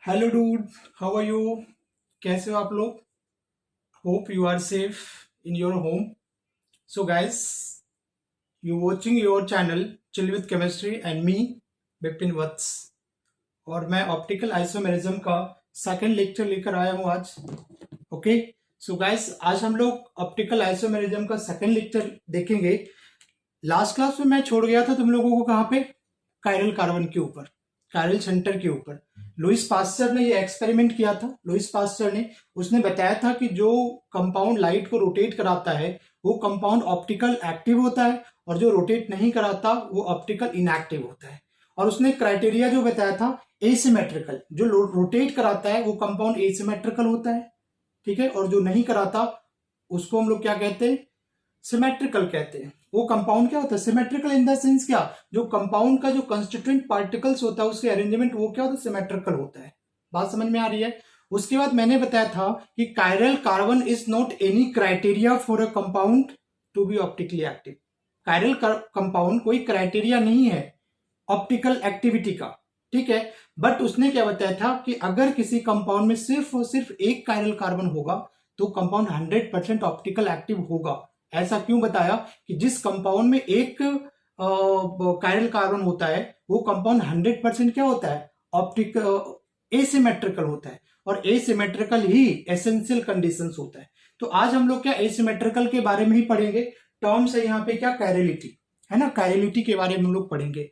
Hello dude, how are you? कैसे हो आप लोग? Hope you are safe in your home. So guys, you watching your channel chill with chemistry and me Bipin Vats. और मैं optical isomerism का second lecture लेकर आया हूँ आज. ओके. सो गाइस, आज हम लोग ऑप्टिकल आइसोमेरिज्म का सेकंड लेक्चर देखेंगे. लास्ट क्लास में मैं छोड़ गया था तुम लोगों को कहाँ पे? कायरल कार्बन के ऊपर, कायरल सेंटर के ऊपर. लुइस पास्चर ने ये एक्सपेरिमेंट किया था. लुइस पास्चर ने उसने बताया था कि जो कंपाउंड लाइट को रोटेट कराता है वो कंपाउंड ऑप्टिकल एक्टिव होता है, और जो रोटेट नहीं कराता वो ऑप्टिकल इनएक्टिव होता है. और उसने क्राइटेरिया जो बताया था एसिमेट्रिकल, जो रोटेट कराता है वो कंपाउंड एसिमेट्रिकल होता है, ठीक है, और जो नहीं कराता उसको हम लोग क्या कहते हैं? सिमेट्रिकल कहते हैं. वो कंपाउंड क्या होता है? सिमेट्रिकल इन द सेंस क्या, जो कंपाउंड का जो कंस्टिट्यूएंट पार्टिकल्स होता है उसके अरेंजमेंट वो क्या होता है? सिमेट्रिकल होता है. बात समझ में आ रही है? उसके बाद मैंने बताया था कि chiral carbon is not any criteria for a compound to be optically active. Chiral compound कोई क्राइटेरिया नहीं है ऑप्टिकल एक्टिविटी का, ठीक है. बट उसने क्या बताया था कि अगर किसी कंपाउंड में सिर्फ और सिर्फ एक कायरल कार्बन होगा तो कंपाउंड 100% ऑप्टिकल एक्टिव होगा. ऐसा क्यों बताया? कि जिस कंपाउंड में एक कायरल कार्बन होता है वो कंपाउंड 100% क्या होता है? ऑप्टिकल एसिमेट्रिकल होता है, और एसिमेट्रिकल ही एसेंशियल कंडीशंस होता है. तो आज हम लोग क्या एसिमेट्रिकल के बारे में ही पढ़ेंगे. टर्म्स है यहाँ पे क्या? कायरलिटी, है ना. कायरलिटी के बारे में हम लोग पढ़ेंगे.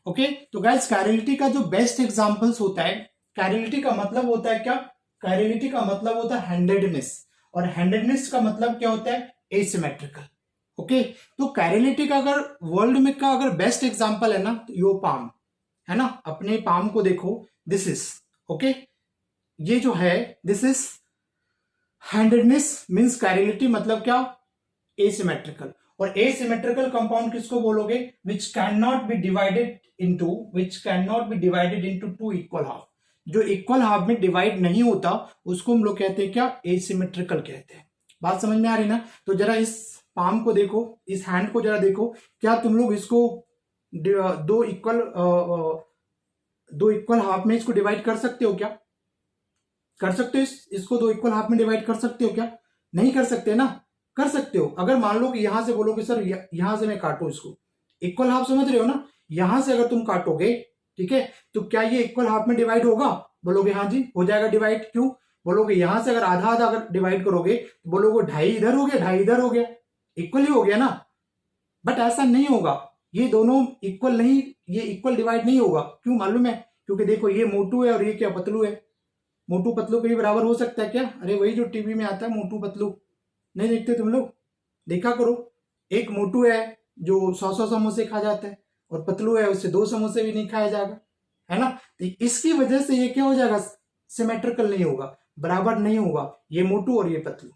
ओके. तो गाइस, कायरलिटी का जो बेस्ट एग्जांपल्स होता है, कायरलिटी का मतलब होता है क्या? कायरलिटी का मतलब होता है हैंडेडनेस, और हैंडेडनेस का मतलब क्या होता है? एसिमेट्रिकल. ओके. तो कायरलिटी का अगर वर्ल्ड में का अगर बेस्ट एग्जांपल है ना तो यो पाम है ना. अपने पाम को देखो, दिस इज ओके. ये जो है this is handedness means chirality मतलब क्या? एसिमेट्रिकल. और एसिमेट्रिकल कंपाउंड किसको बोलोगे? Which can not be divided into two equal half. जो इक्वल हाफ में डिवाइड नहीं होता उसको हम लोग कहते हैं क्या? एसिमेट्रिकल कहते हैं. बात समझ में आ रही ना? तो जरा इस पाम को देखो, इस हैंड को जरा देखो. क्या तुम लोग इसको दो इक्वल हाफ में इसको डिवाइड कर सकते हो क्या? कर सकते हो? इसको दो इक्वल हाफ में डिवाइड कर सकते हो क्या? नहीं कर सकते ना. कर सकते हो. अगर मान लो कि यहां से बोलोगे सर यहां से मैं काटू इसको, इक्वल हाफ समझ रहे हो ना. यहां से अगर तुम काटोगे, ठीक है, तो क्या ये इक्वल हाफ में डिवाइड होगा? बोलोगे हाँ जी हो जाएगा डिवाइड. क्यों? बोलोगे यहां से अगर आधा आधा अगर डिवाइड करोगे तो बोलोगे ढाई इधर हो गया, ढाई इधर हो गया, इक्वल ही हो गया ना. बट ऐसा नहीं होगा. ये दोनों इक्वल नहीं, ये इक्वल डिवाइड नहीं होगा. क्यों मालूम है? क्योंकि देखो ये मोटू है और ये क्या? पतलू है. मोटू पतलू के भी बराबर हो सकता है क्या? अरे वही जो टीवी में आता है मोटू पतलू, नहीं देखते तुम लोग? देखा करो. एक मोटू है जो 100 समोसे खा जाता है, और पतलू है उससे 2 समोसे भी नहीं खाया जाएगा, है ना. तो इसकी वजह से ये क्या हो जाएगा? सिमेट्रिकल नहीं होगा, बराबर नहीं होगा, ये मोटू और ये पतलू.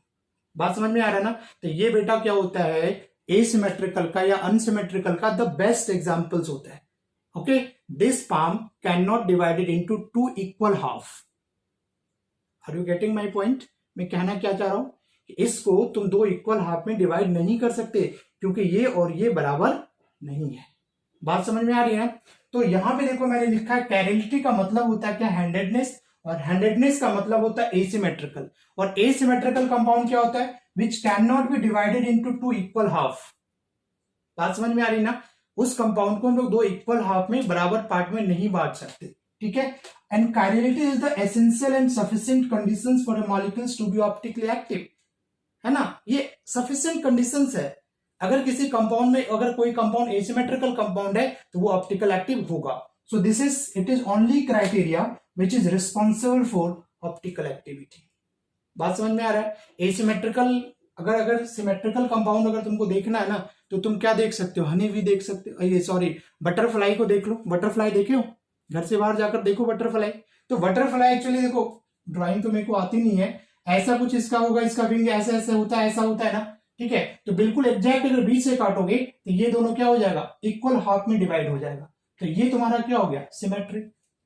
बात समझ में आ रहा है ना? तो ये बेटा क्या होता है? एसिमेट्रिकल का या अनसिमेट्रिकल का द बेस्ट एग्जांपल्स होता है. Okay. This palm can not divided into two equal half. Are you getting my point? मैं कहना क्या चाह रहा हूं कि इसको तुम दो इक्वल हाफ में डिवाइड नहीं कर सकते, क्योंकि ये और ये बराबर नहीं है. बात समझ में आ रही है? तो यहां पे देखो मैंने लिखा है कैरलिटी का मतलब होता है क्या? हैंडेडनेस. और हैंडेडनेस का मतलब होता है एसिमेट्रिकल. और एसिमेट्रिकल कंपाउंड क्या होता है? Which can not be divided into two equal half. बात समझ में आ रही ना? उस कंपाउंड को हम लोग दो इक्वल हाफ में बराबर पार्ट में नहीं बांट सकते, ठीक है. And chirality is the essential and sufficient conditions for the molecules to be optically active, है ना. ये सफिशिएंट कंडीशंस है. अगर किसी कंपाउंड में अगर कोई कंपाउंड एसिमेट्रिकल कंपाउंड है तो वो ऑप्टिकल एक्टिव होगा. सो this is it is only criteria which is responsible for optical activity. बात समझ में आ रहा है? एसिमेट्रिकल अगर सिमेट्रिकल कंपाउंड अगर तुमको देखना है ना तो तुम क्या देख सकते हो? हनी भी देख सकते हो. ये सॉरी, बटरफ्लाई को देख लो. बटरफ्लाई देखे हो? घर से बाहर जाकर देखो बटरफ्लाई. तो बटरफ्लाई एक्चुअली देखो, ड्राइंग तो मेरे को आती नहीं है, ऐसा कुछ इसका होगा, इसका विंग ऐसे ऐसे होता है, ऐसा होता है ना, ठीक है. तो बिल्कुल एग्जैक्ट अगर बीच से काटोगे तो ये दोनों क्या हो जाएगा? इक्वल हाफ में डिवाइड हो जाएगा. तो ये तुम्हारा क्या हो गया? सिमेट्री.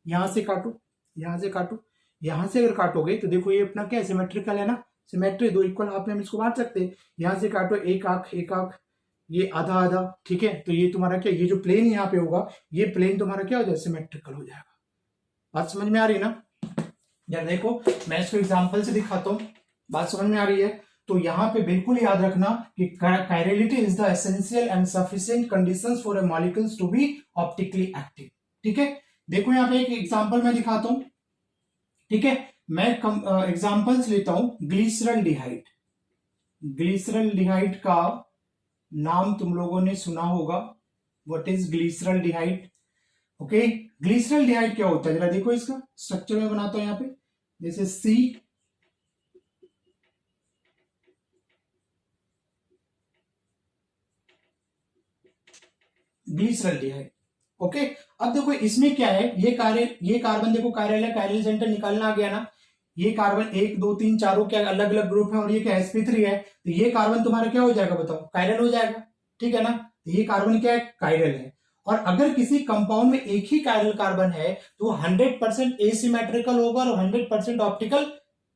यहां से काटो, यहां से काटो, यहां से अगर काटोगे तो देखो ये अपना क्या? सिमेट्रिकल है ना. सिमेट्री, दो इक्वल हाफ में हम इसको बांट सकते हैं. यहां से काटो, एक आंख एक आंख, ये आधा आधा, ठीक है. तो ये तुम्हारा क्या? ये जो प्लेन यहाँ पे होगा ये प्लेन तुम्हारा क्या हो जाएगा? सिमेट्रिकल हो जाएगा. बात समझ में आ रही है ना? यार देखो मैं इसको एग्जांपल से दिखाता हूँ, बात समझ में आ रही है। तो यहाँ पे बिल्कुल याद रखना कि chirality is the essential and sufficient conditions for a molecules to be optically active. ठीक है, देखो यहाँ पे एक एग्जांपल मैं दिखाता हूँ। ठीक है, मैं एग्जांपल्स लेता हूं। ग्लिसरल्डिहाइड, ग्लिसरल्डिहाइड का नाम तुम लोगों ने सुना होगा। What is glyceraldehyde? Okay, glyceraldehyde क्या होता है जरा देखो, इसका स्ट्रक्चर में बनाता हूं यहाँ पे। जैसे सी ग्लिसरल्डिहाइड। ओके, अब देखो इसमें क्या है, ये कार्बन देखो कायरल है, कायरल सेंटर निकालना आ गया ना। ये कार्बन 1 2 3 चारों क्या अलग अलग ग्रुप है और ये क्या sp3 है, तो ये कार्बन तुम्हारा क्या हो जाएगा बताओ, कायरल हो जाएगा। ठीक है ना, तो ये कार्बन क्या है, कायरल है। और अगर किसी कंपाउंड में एक ही कायरल कार्बन है तो वो 100% एसिमेट्रिकल होगा और 100% ऑप्टिकल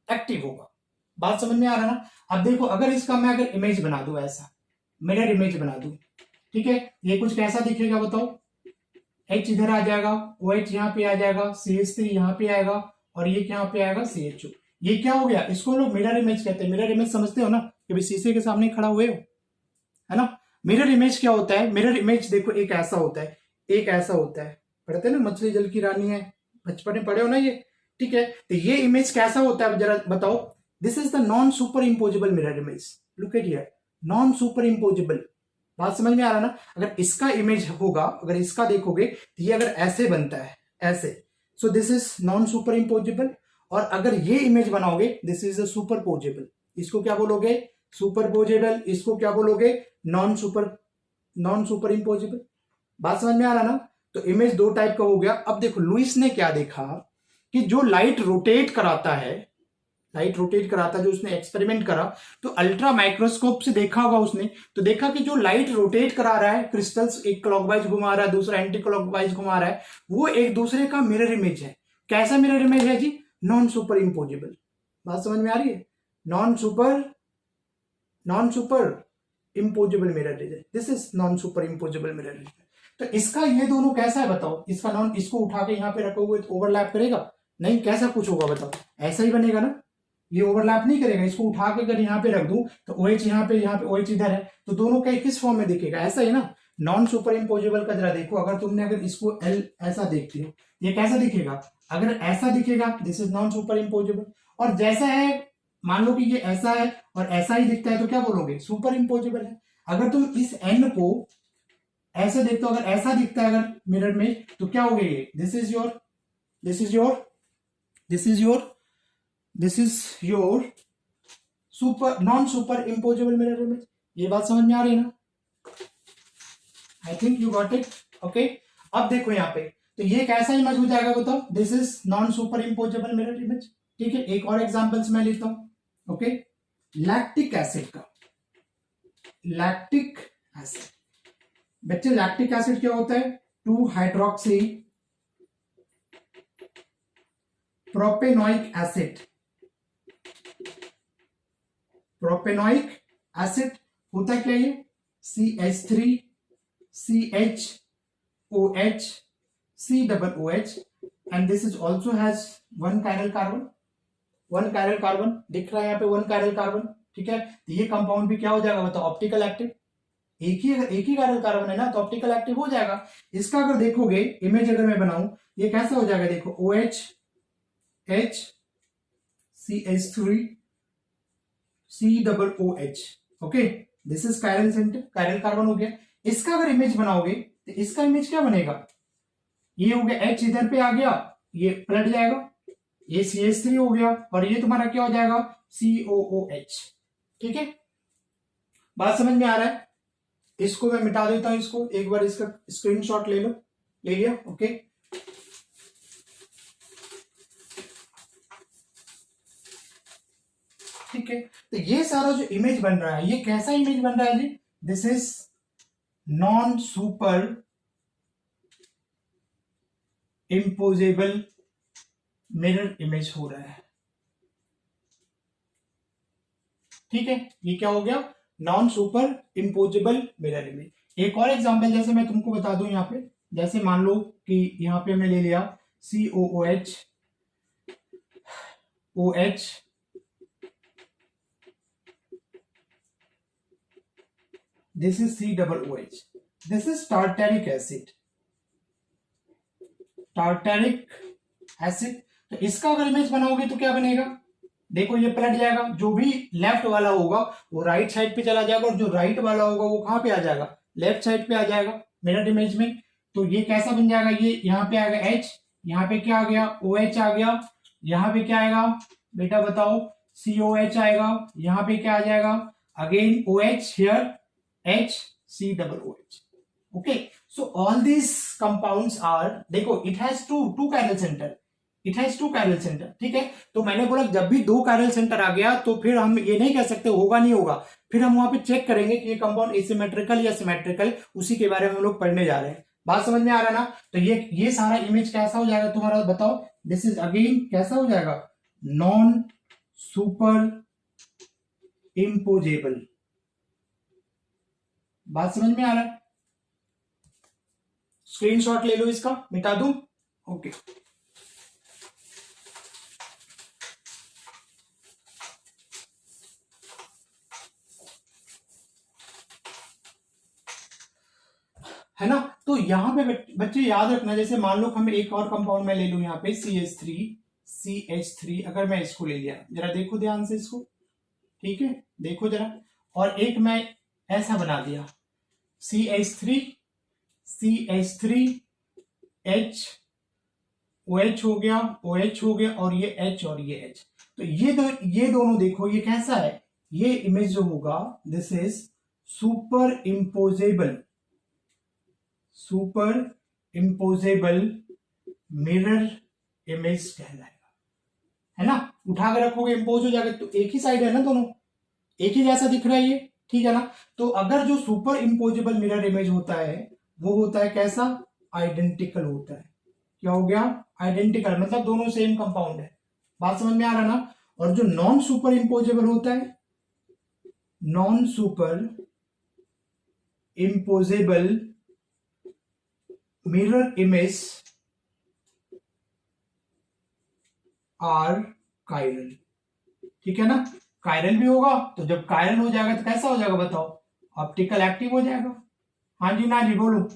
एक्टिव होगा। बात समझ में आ रहा ना। अब देखो अगर इसका मैं अगर इमेज बना दूं, ऐसा मिरर इमेज बना दूं, ठीक है, ये कुछ कैसा दिखेगा बताओ। H इधर आ जाएगा, OH यहाँ पे आ जाएगा, CH3 यहाँ पे आएगा और ये यहाँ पे आएगा CHO। ये क्या हो गया, इसको लोग मिरर इमेज कहते हैं। मिरर इमेज समझते हो ना, कि शीशे के सामने खड़ा हुए हो, है ना। मिरर इमेज क्या होता है, मिरर इमेज देखो एक ऐसा होता है, एक ऐसा होता है, पढ़ते हैं ना, मछली जल की रानी है, बचपन में पढ़े हो ना ये। ठीक है, तो ये इमेज कैसा होता है जरा बताओ। This is the non super imposable mirror image. Look at here, non super imposable. बात समझ में आ रहा ना। अगर इसका इमेज होगा, अगर इसका देखोगे तो ये अगर ऐसे बनता है, ऐसे, सो this is non super imposable. और अगर ये इमेज बनाओगे, this is a super posable. इसको क्या बोलोगे, सुपर पोजेबल। इसको क्या बोलोगे, नॉन सुपर इम्पोजेबल। बात समझ में आ रहा ना। तो इमेज दो टाइप का हो गया। अब देखो लुइस ने क्या देखा कि जो लाइट रोटेट कराता है, लाइट रोटेट कराता है, जो उसने एक्सपेरिमेंट करा, तो अल्ट्रा माइक्रोस्कोप से देखा होगा उसने, तो देखा कि जो लाइट रोटेट करा रहा है, क्रिस्टल्स एक क्लॉकवाइज घुमा रहा है, दूसरा एंटी क्लॉकवाइज घुमा रहा है, वो एक दूसरे का मिरर इमेज है। कैसा मिरर इमेज है जी, नॉन सुपर इम्पोजेबल। बात समझ में आ रही है, non super imposable mirror image, this is non super imposable mirror image. तो इसका ये दोनों कैसा है बताओ। इसका नॉन, इसको उठा के यहां पे रखोगे तो ओवरलैप करेगा नहीं, कैसा कुछ होगा बताओ, ऐसा ही बनेगा ना, ये ओवरलैप नहीं करेगा। इसको उठा के अगर यहाँ पे रख दूं तो OH यहाँ पे OH इधर है, तो दोनों का किस फॉर्म में दिखेगा, ऐसा है ना। नॉन सुपर इम्पोजेबल का जरा देखो, अगर तुमने अगर इसको L ऐसा देखते हो, ये कैसा दिखेगा, अगर ऐसा दिखेगा this is non super imposable. और जैसा है, मान लो कि ये ऐसा है और ऐसा ही दिखता है, तो क्या बोलोगे, सुपर इम्पोजेबल है। अगर तुम इस N को ऐसे देखते हो, अगर ऐसा दिखता है अगर मिरर में, तो क्या हो गया, ये this is your super non super imposable mirror image. ये बात समझ में आ रही है ना, I think you got it. Okay, अब देखो यहाँ पे, तो ये कैसा इमेज हो जाएगा बताओ, this is non super imposable mirror image. ठीक है, एक और एग्जांपल्स मैं लेता हूं। ओके, लैक्टिक एसिड का, लैक्टिक एसिड, बच्चे लैक्टिक एसिड क्या होता है, 2 hydroxy propanoic acid. Propanoic acid होता क्या ये, CH3 CHOH COOH and this is also has 1 chiral carbon. 1 chiral carbon दिख रहा है यहाँ पे, 1 कायरल कार्बन। ठीक है, तो ये कंपाउंड भी क्या हो जाएगा बताओ, ऑप्टिकल एक्टिव। एक ही कायरल कार्बन है ना, तो ऑप्टिकल एक्टिव हो जाएगा। इसका अगर देखोगे इमेज अगर मैं बनाऊं, ये कैसा हो जाएगा देखो, OH H CH3 COOH। Okay, this is chiral centre, chiral carbon हो गया। इसका अगर इमेज बनाओगे तो इसका इमेज क्या बनेगा, ये हो गया H इधर पे आ गया, ये पलट जाएगा, ये CH3 हो गया और ये तुम्हारा क्या हो जाएगा, COOH। ठीक है, बात समझ में आ रहा है। इसको मैं मिटा देता हूं, इसको एक बार इसका स्क्रीनशॉट ले लो, ले लिया। ओके, ठीक है, तो ये सारा जो इमेज बन रहा है, ये कैसा इमेज बन रहा है जी, this is non super imposable mirror image हो रहा है। ठीक है, ये क्या हो गया, non super imposable mirror image. एक और एग्जांपल जैसे मैं तुमको बता दूं यहाँ पे, जैसे मान लो कि यहाँ पे हमने ले लिया COOH, OH, this is COOH. This is tartaric acid. Tartaric acid. तो इसका अगर इमेज बनाओगे तो क्या बनेगा, देखो ये पलट जाएगा, जो भी लेफ्ट वाला होगा वो राइट साइड पे चला जाएगा और जो राइट वाला होगा वो कहां पे आ जाएगा, लेफ्ट साइड पे आ जाएगा मिरर इमेज में। तो ये कैसा बन जाएगा, ये यहाँ पे आएगा H, यहाँ पे क्या आ गया OH आ गया, यहाँ पे क्या आएगा बेटा बताओ COH आएगा, यहाँ पे क्या आ जाएगा again OH, here H COOH। Okay, so all these compounds are, देखो it has two chiral center, it has two chiral center, ठीक है। तो मैंने बोला जब भी दो chiral center आ गया तो फिर हम ये नहीं कह सकते होगा नहीं होगा, फिर हम वहां पे चेक करेंगे कि ये कंपाउंड एसिमेट्रिकल या सिमेट्रिकल, उसी के बारे में हम लोग पढ़ने जा रहे हैं। बात समझ में आ रहा है ना। तो ये सारा इमेज कैसा हो जाएगा तुम्हारा बताओ, दिस इज अगेन कैसा हो जाएगा, नॉन सुपर इम्पोजेबल। बात समझ में आ रहा है, स्क्रीनशॉट ले लो इसका, मिटा दूं, ओके। है ना। तो यहां पे बच्चे याद रखना, जैसे मान लो हमें एक और कंपाउंड में ले लूं यहाँ पे CH3, अगर मैं इसको ले लिया, जरा देखो ध्यान से इसको, ठीक है देखो जरा, और एक मैं ऐसा बना दिया CH3 H, OH हो गया, OH हो गया, और ये H और ये H। तो ये दोनों देखो ये कैसा है, ये इमेज जो होगा this is super imposable mirror image कहलाएगा, है ना। उठा के रखोगे इम्पोज हो जाएगा, तो एक ही साइड है ना, दोनों एक ही जैसा दिख रहा है ये, ठीक है ना। तो अगर जो सुपर इम्पोजेबल मिरर इमेज होता है वो होता है कैसा, आइडेंटिकल होता है। क्या हो गया, आइडेंटिकल, मतलब दोनों सेम कंपाउंड है। बात समझ में आ रहा ना। और जो नॉन सुपर इम्पोजेबल होता है, non super imposable mirror image are chiral, ठीक है ना। कायरल भी होगा, तो जब कायरल हो जाएगा तो कैसा हो जाएगा बताओ, ऑप्टिकल एक्टिव हो जाएगा। हाँ जी ना जी बोलो,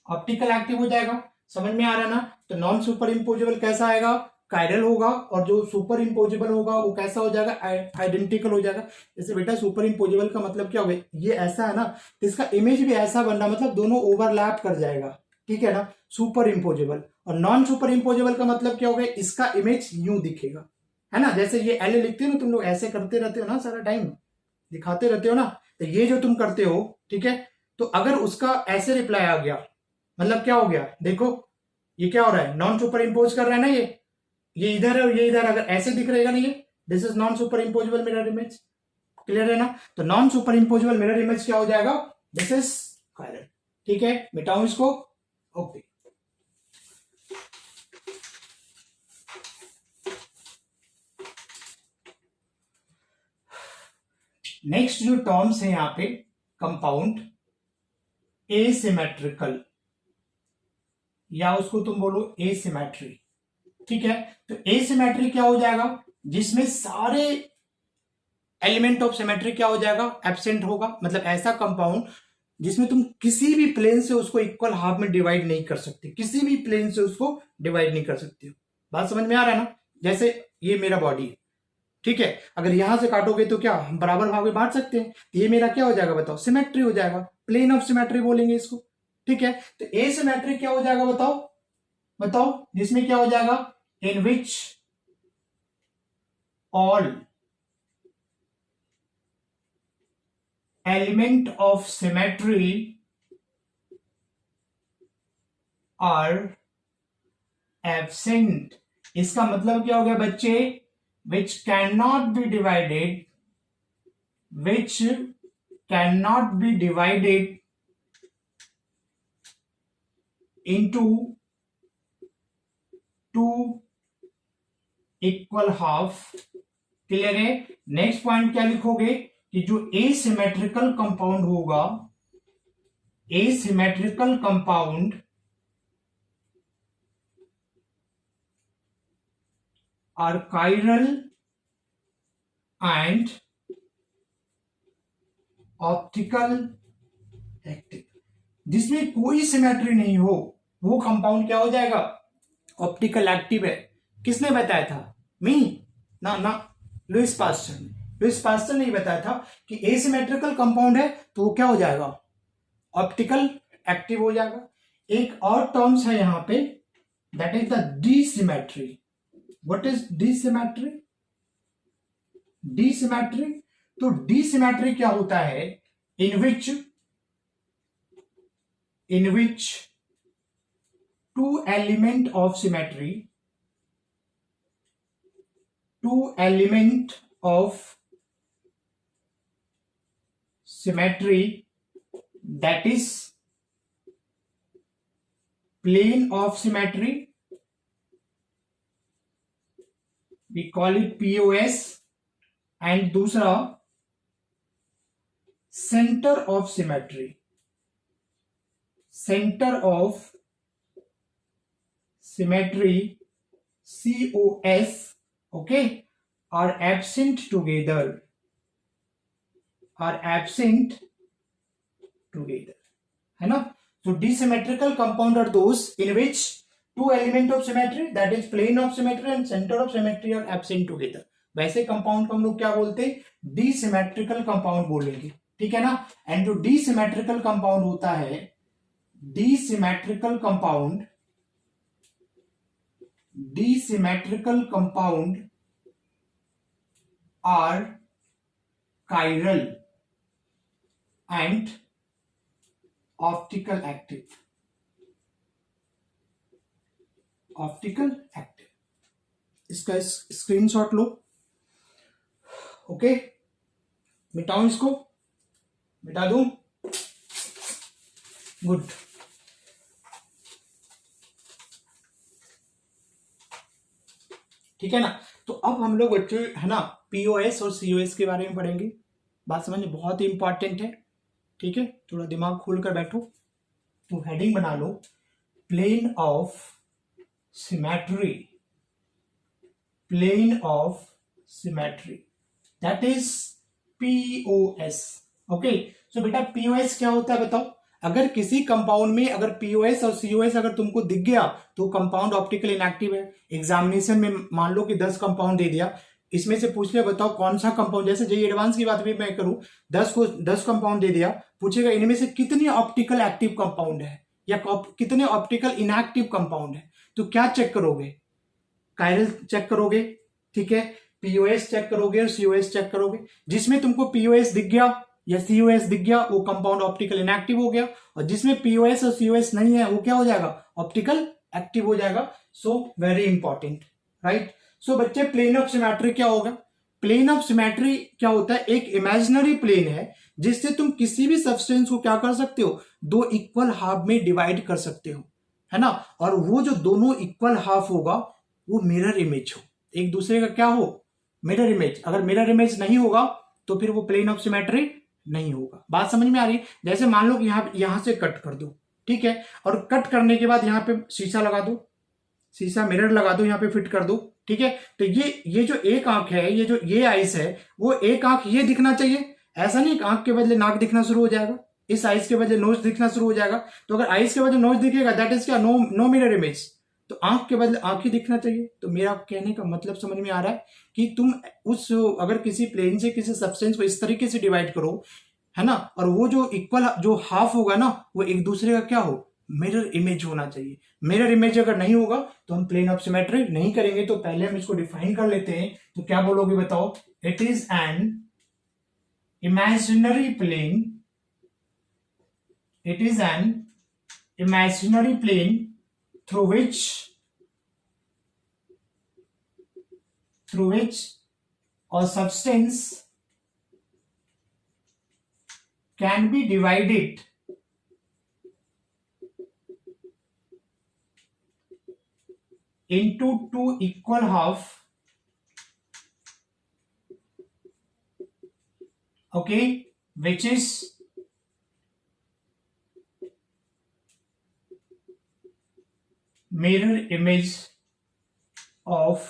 ऑप्टिकल एक्टिव हो जाएगा। समझ में आ रहा है ना। तो नॉन सुपर इम्पोजेबल कैसा आएगा, कायरल होगा, और जो सुपर इम्पोजेबल होगा वो कैसा हो जाएगा, आइडेंटिकल हो जाएगा। जैसे बेटा सुपर इम्पोजेबल का मतलब क्या होगा, ये ऐसा है ना, तो इसका इमेज भी ऐसा बनना, मतलब दोनों ओवरलैप कर जाएगा, ठीक है ना, सुपर इम्पोजेबल। और नॉन सुपर इम्पोजेबल का मतलब क्या होगा, इसका इमेज यूं दिखेगा, है ना। जैसे ये एल लिखते हो ना तुम लोग, ऐसे करते रहते हो ना सारा टाइम, दिखाते रहते हो ना, तो ये जो तुम करते हो, ठीक है। तो अगर उसका ऐसे रिप्लाई आ गया, मतलब क्या हो गया, देखो ये क्या हो रहा है, नॉन सुपर इम्पोज कर रहा है ना, ये इधर है और ये इधर, अगर ऐसे दिख रहेगा ना, ये this is non super imposable mirror image. Clear है ना। तो non super imposable mirror image क्या हो जाएगा, दिस इज कायरल, ठीक है। मिटाऊं इसको, ओके। नेक्स्ट जो टर्म्स है यहां पे, कंपाउंड एसिमेट्रिकल, या उसको तुम बोलो एसिमेट्री, ठीक है। तो एसिमेट्री क्या हो जाएगा, जिसमें सारे एलिमेंट ऑफ सिमेट्री क्या हो जाएगा, एब्सेंट होगा। मतलब ऐसा कंपाउंड जिसमें तुम किसी भी प्लेन से उसको इक्वल हाफ में डिवाइड नहीं कर सकते, किसी भी प्लेन से उसको डिवाइड नहीं कर सकते हो। बात समझ में आ रहा है ना। जैसे ये मेरा बॉडी है, ठीक है, अगर यहां से काटोगे तो क्या हम बराबर भाग में बांट सकते हैं, ये मेरा क्या हो जाएगा बताओ, सिमेट्री हो जाएगा, प्लेन ऑफ सिमेट्री बोलेंगे इसको, ठीक है। तो एसिमेट्री क्या हो जाएगा बताओ, जिसमें क्या हो जाएगा, in which all element of symmetry are absent. इसका मतलब क्या हो गया बच्चे, which cannot be divided into two equal half। Clear है। नेक्स्ट पॉइंट क्या लिखोगे, कि जो एसिमेट्रिकल कंपाउंड होगा, asymmetrical compound are chiral and optical active. जिसमें कोई सिमेट्री नहीं हो वो कंपाउंड क्या हो जाएगा, ऑप्टिकल एक्टिव है। किसने बताया था, मी ना लुइस पास्चर ने। लुइस पास्चर ने बताया था कि एसिमेट्रिकल कंपाउंड है तो वो क्या हो जाएगा, ऑप्टिकल एक्टिव हो जाएगा। एक और टर्म्स है यहां पे, that is the dissymmetry. What is dissymmetry? Dissymmetry, तो डीसिमेट्री क्या होता है, इन विच two element of symmetry that is plane of symmetry, we call it POS, and दूसरा center of symmetry COS, okay, are absent together, है ना। So disymmetrical compound are those in which two element of symmetry, that is plane of symmetry and center of symmetry, are absent together. वैसे compound को हम लोग क्या बोलते हैं, डिसिमेट्रिकल compound बोलेंगे, ठीक है ना। एंड जो डिसिमेट्रिकल कंपाउंड होता है, dissymmetrical compound are chiral and optical active. इसका स्क्रीनशॉट लो, ओके। मिटाऊं इसको, मिटा दूं, गुड। ठीक है ना। तो अब हम लोग बच्चे है ना पीओएस और सीओएस के बारे में पढ़ेंगे। बात समझने बहुत ही इंपॉर्टेंट है, ठीक है। थोड़ा दिमाग खोल कर बैठो। तो हेडिंग बना लो, plane of symmetry, that is POS. Okay, so बेटा पीओएस क्या होता है बताओ। अगर किसी कंपाउंड में अगर पीओएस और सीओएस अगर तुमको दिख गया तो कंपाउंड ऑप्टिकल इनएक्टिव है। एग्जामिनेशन में मान लो कि 10 कंपाउंड दे दिया, इसमें से पूछ लिया बताओ कौन सा कंपाउंड, जैसे जेईई एडवांस की बात भी मैं करूं, 10 कंपाउंड दे दिया, पूछेगा इनमें से कितने ऑप्टिकल एक्टिव कंपाउंड है या कितने ऑप्टिकल इनएक्टिव कंपाउंड है। तो क्या चेक करोगे, कायरल चेक करोगे, ठीक है, पीओएस चेक करोगे और सीओएस चेक करोगे। जिसमें तुमको पीओएस दिख गया या सीओएस दिख गया वो कंपाउंड ऑप्टिकल इनएक्टिव हो गया, और जिसमें पीओएस और सीओएस नहीं है वो क्या हो जाएगा, ऑप्टिकल एक्टिव हो जाएगा। So very important, right. So बच्चे प्लेन ऑफ सिमेट्री क्या होगा, प्लेन ऑफ सिमेट्री क्या होता है, एक इमेजिनरी प्लेन है जिससे तुम किसी भी सब्सटेंस को क्या कर सकते हो, दो इक्वल हाफ में डिवाइड कर सकते हो, है ना। और वो जो दोनों इक्वल हाफ होगा वो मिरर इमेज हो, एक दूसरे का क्या हो, मिरर इमेज। अगर मिरर इमेज नहीं होगा तो फिर वो प्लेन ऑफ सिमेट्री नहीं होगा। बात समझ में आ रही है। जैसे मान लो कि यहां से कट कर दो, ठीक है, और कट करने के बाद यहां पे शीशा लगा दो, शीशा मिरर लगा दो, यहां पे फिट कर दो, ठीक है। तो ये जो एक आंख है, ये जो ये आइस है, वो एक आंख ये दिखना चाहिए। ऐसा नहीं आंख के बदले नाक दिखना शुरू हो जाएगा, इस आइस के बदले नोज दिखना शुरू हो जाएगा। तो अगर आइस के बदले नोज दिखेगा दैट इज क्या, नो मिरर इमेज। तो आंख के बदले आंख ही दिखना चाहिए। तो मेरा कहने का मतलब समझ में आ रहा है कि तुम उस अगर किसी प्लेन से किसी सब्सटेंस को इस तरीके से डिवाइड करो, है ना, और वो जो इक्वल जो हाफ होगा ना वो एक दूसरे का क्या हो, मिरर इमेज होना चाहिए। मिरर इमेज अगर नहीं होगा तो हम प्लेन ऑफ सिमेट्री नहीं करेंगे। तो पहले हम इसको डिफाइन कर लेते हैं। तो क्या बोलोगे बताओ, it is an imaginary plane, it is an imaginary plane through which a substance can be divided into two equal half, okay, which is mirror image of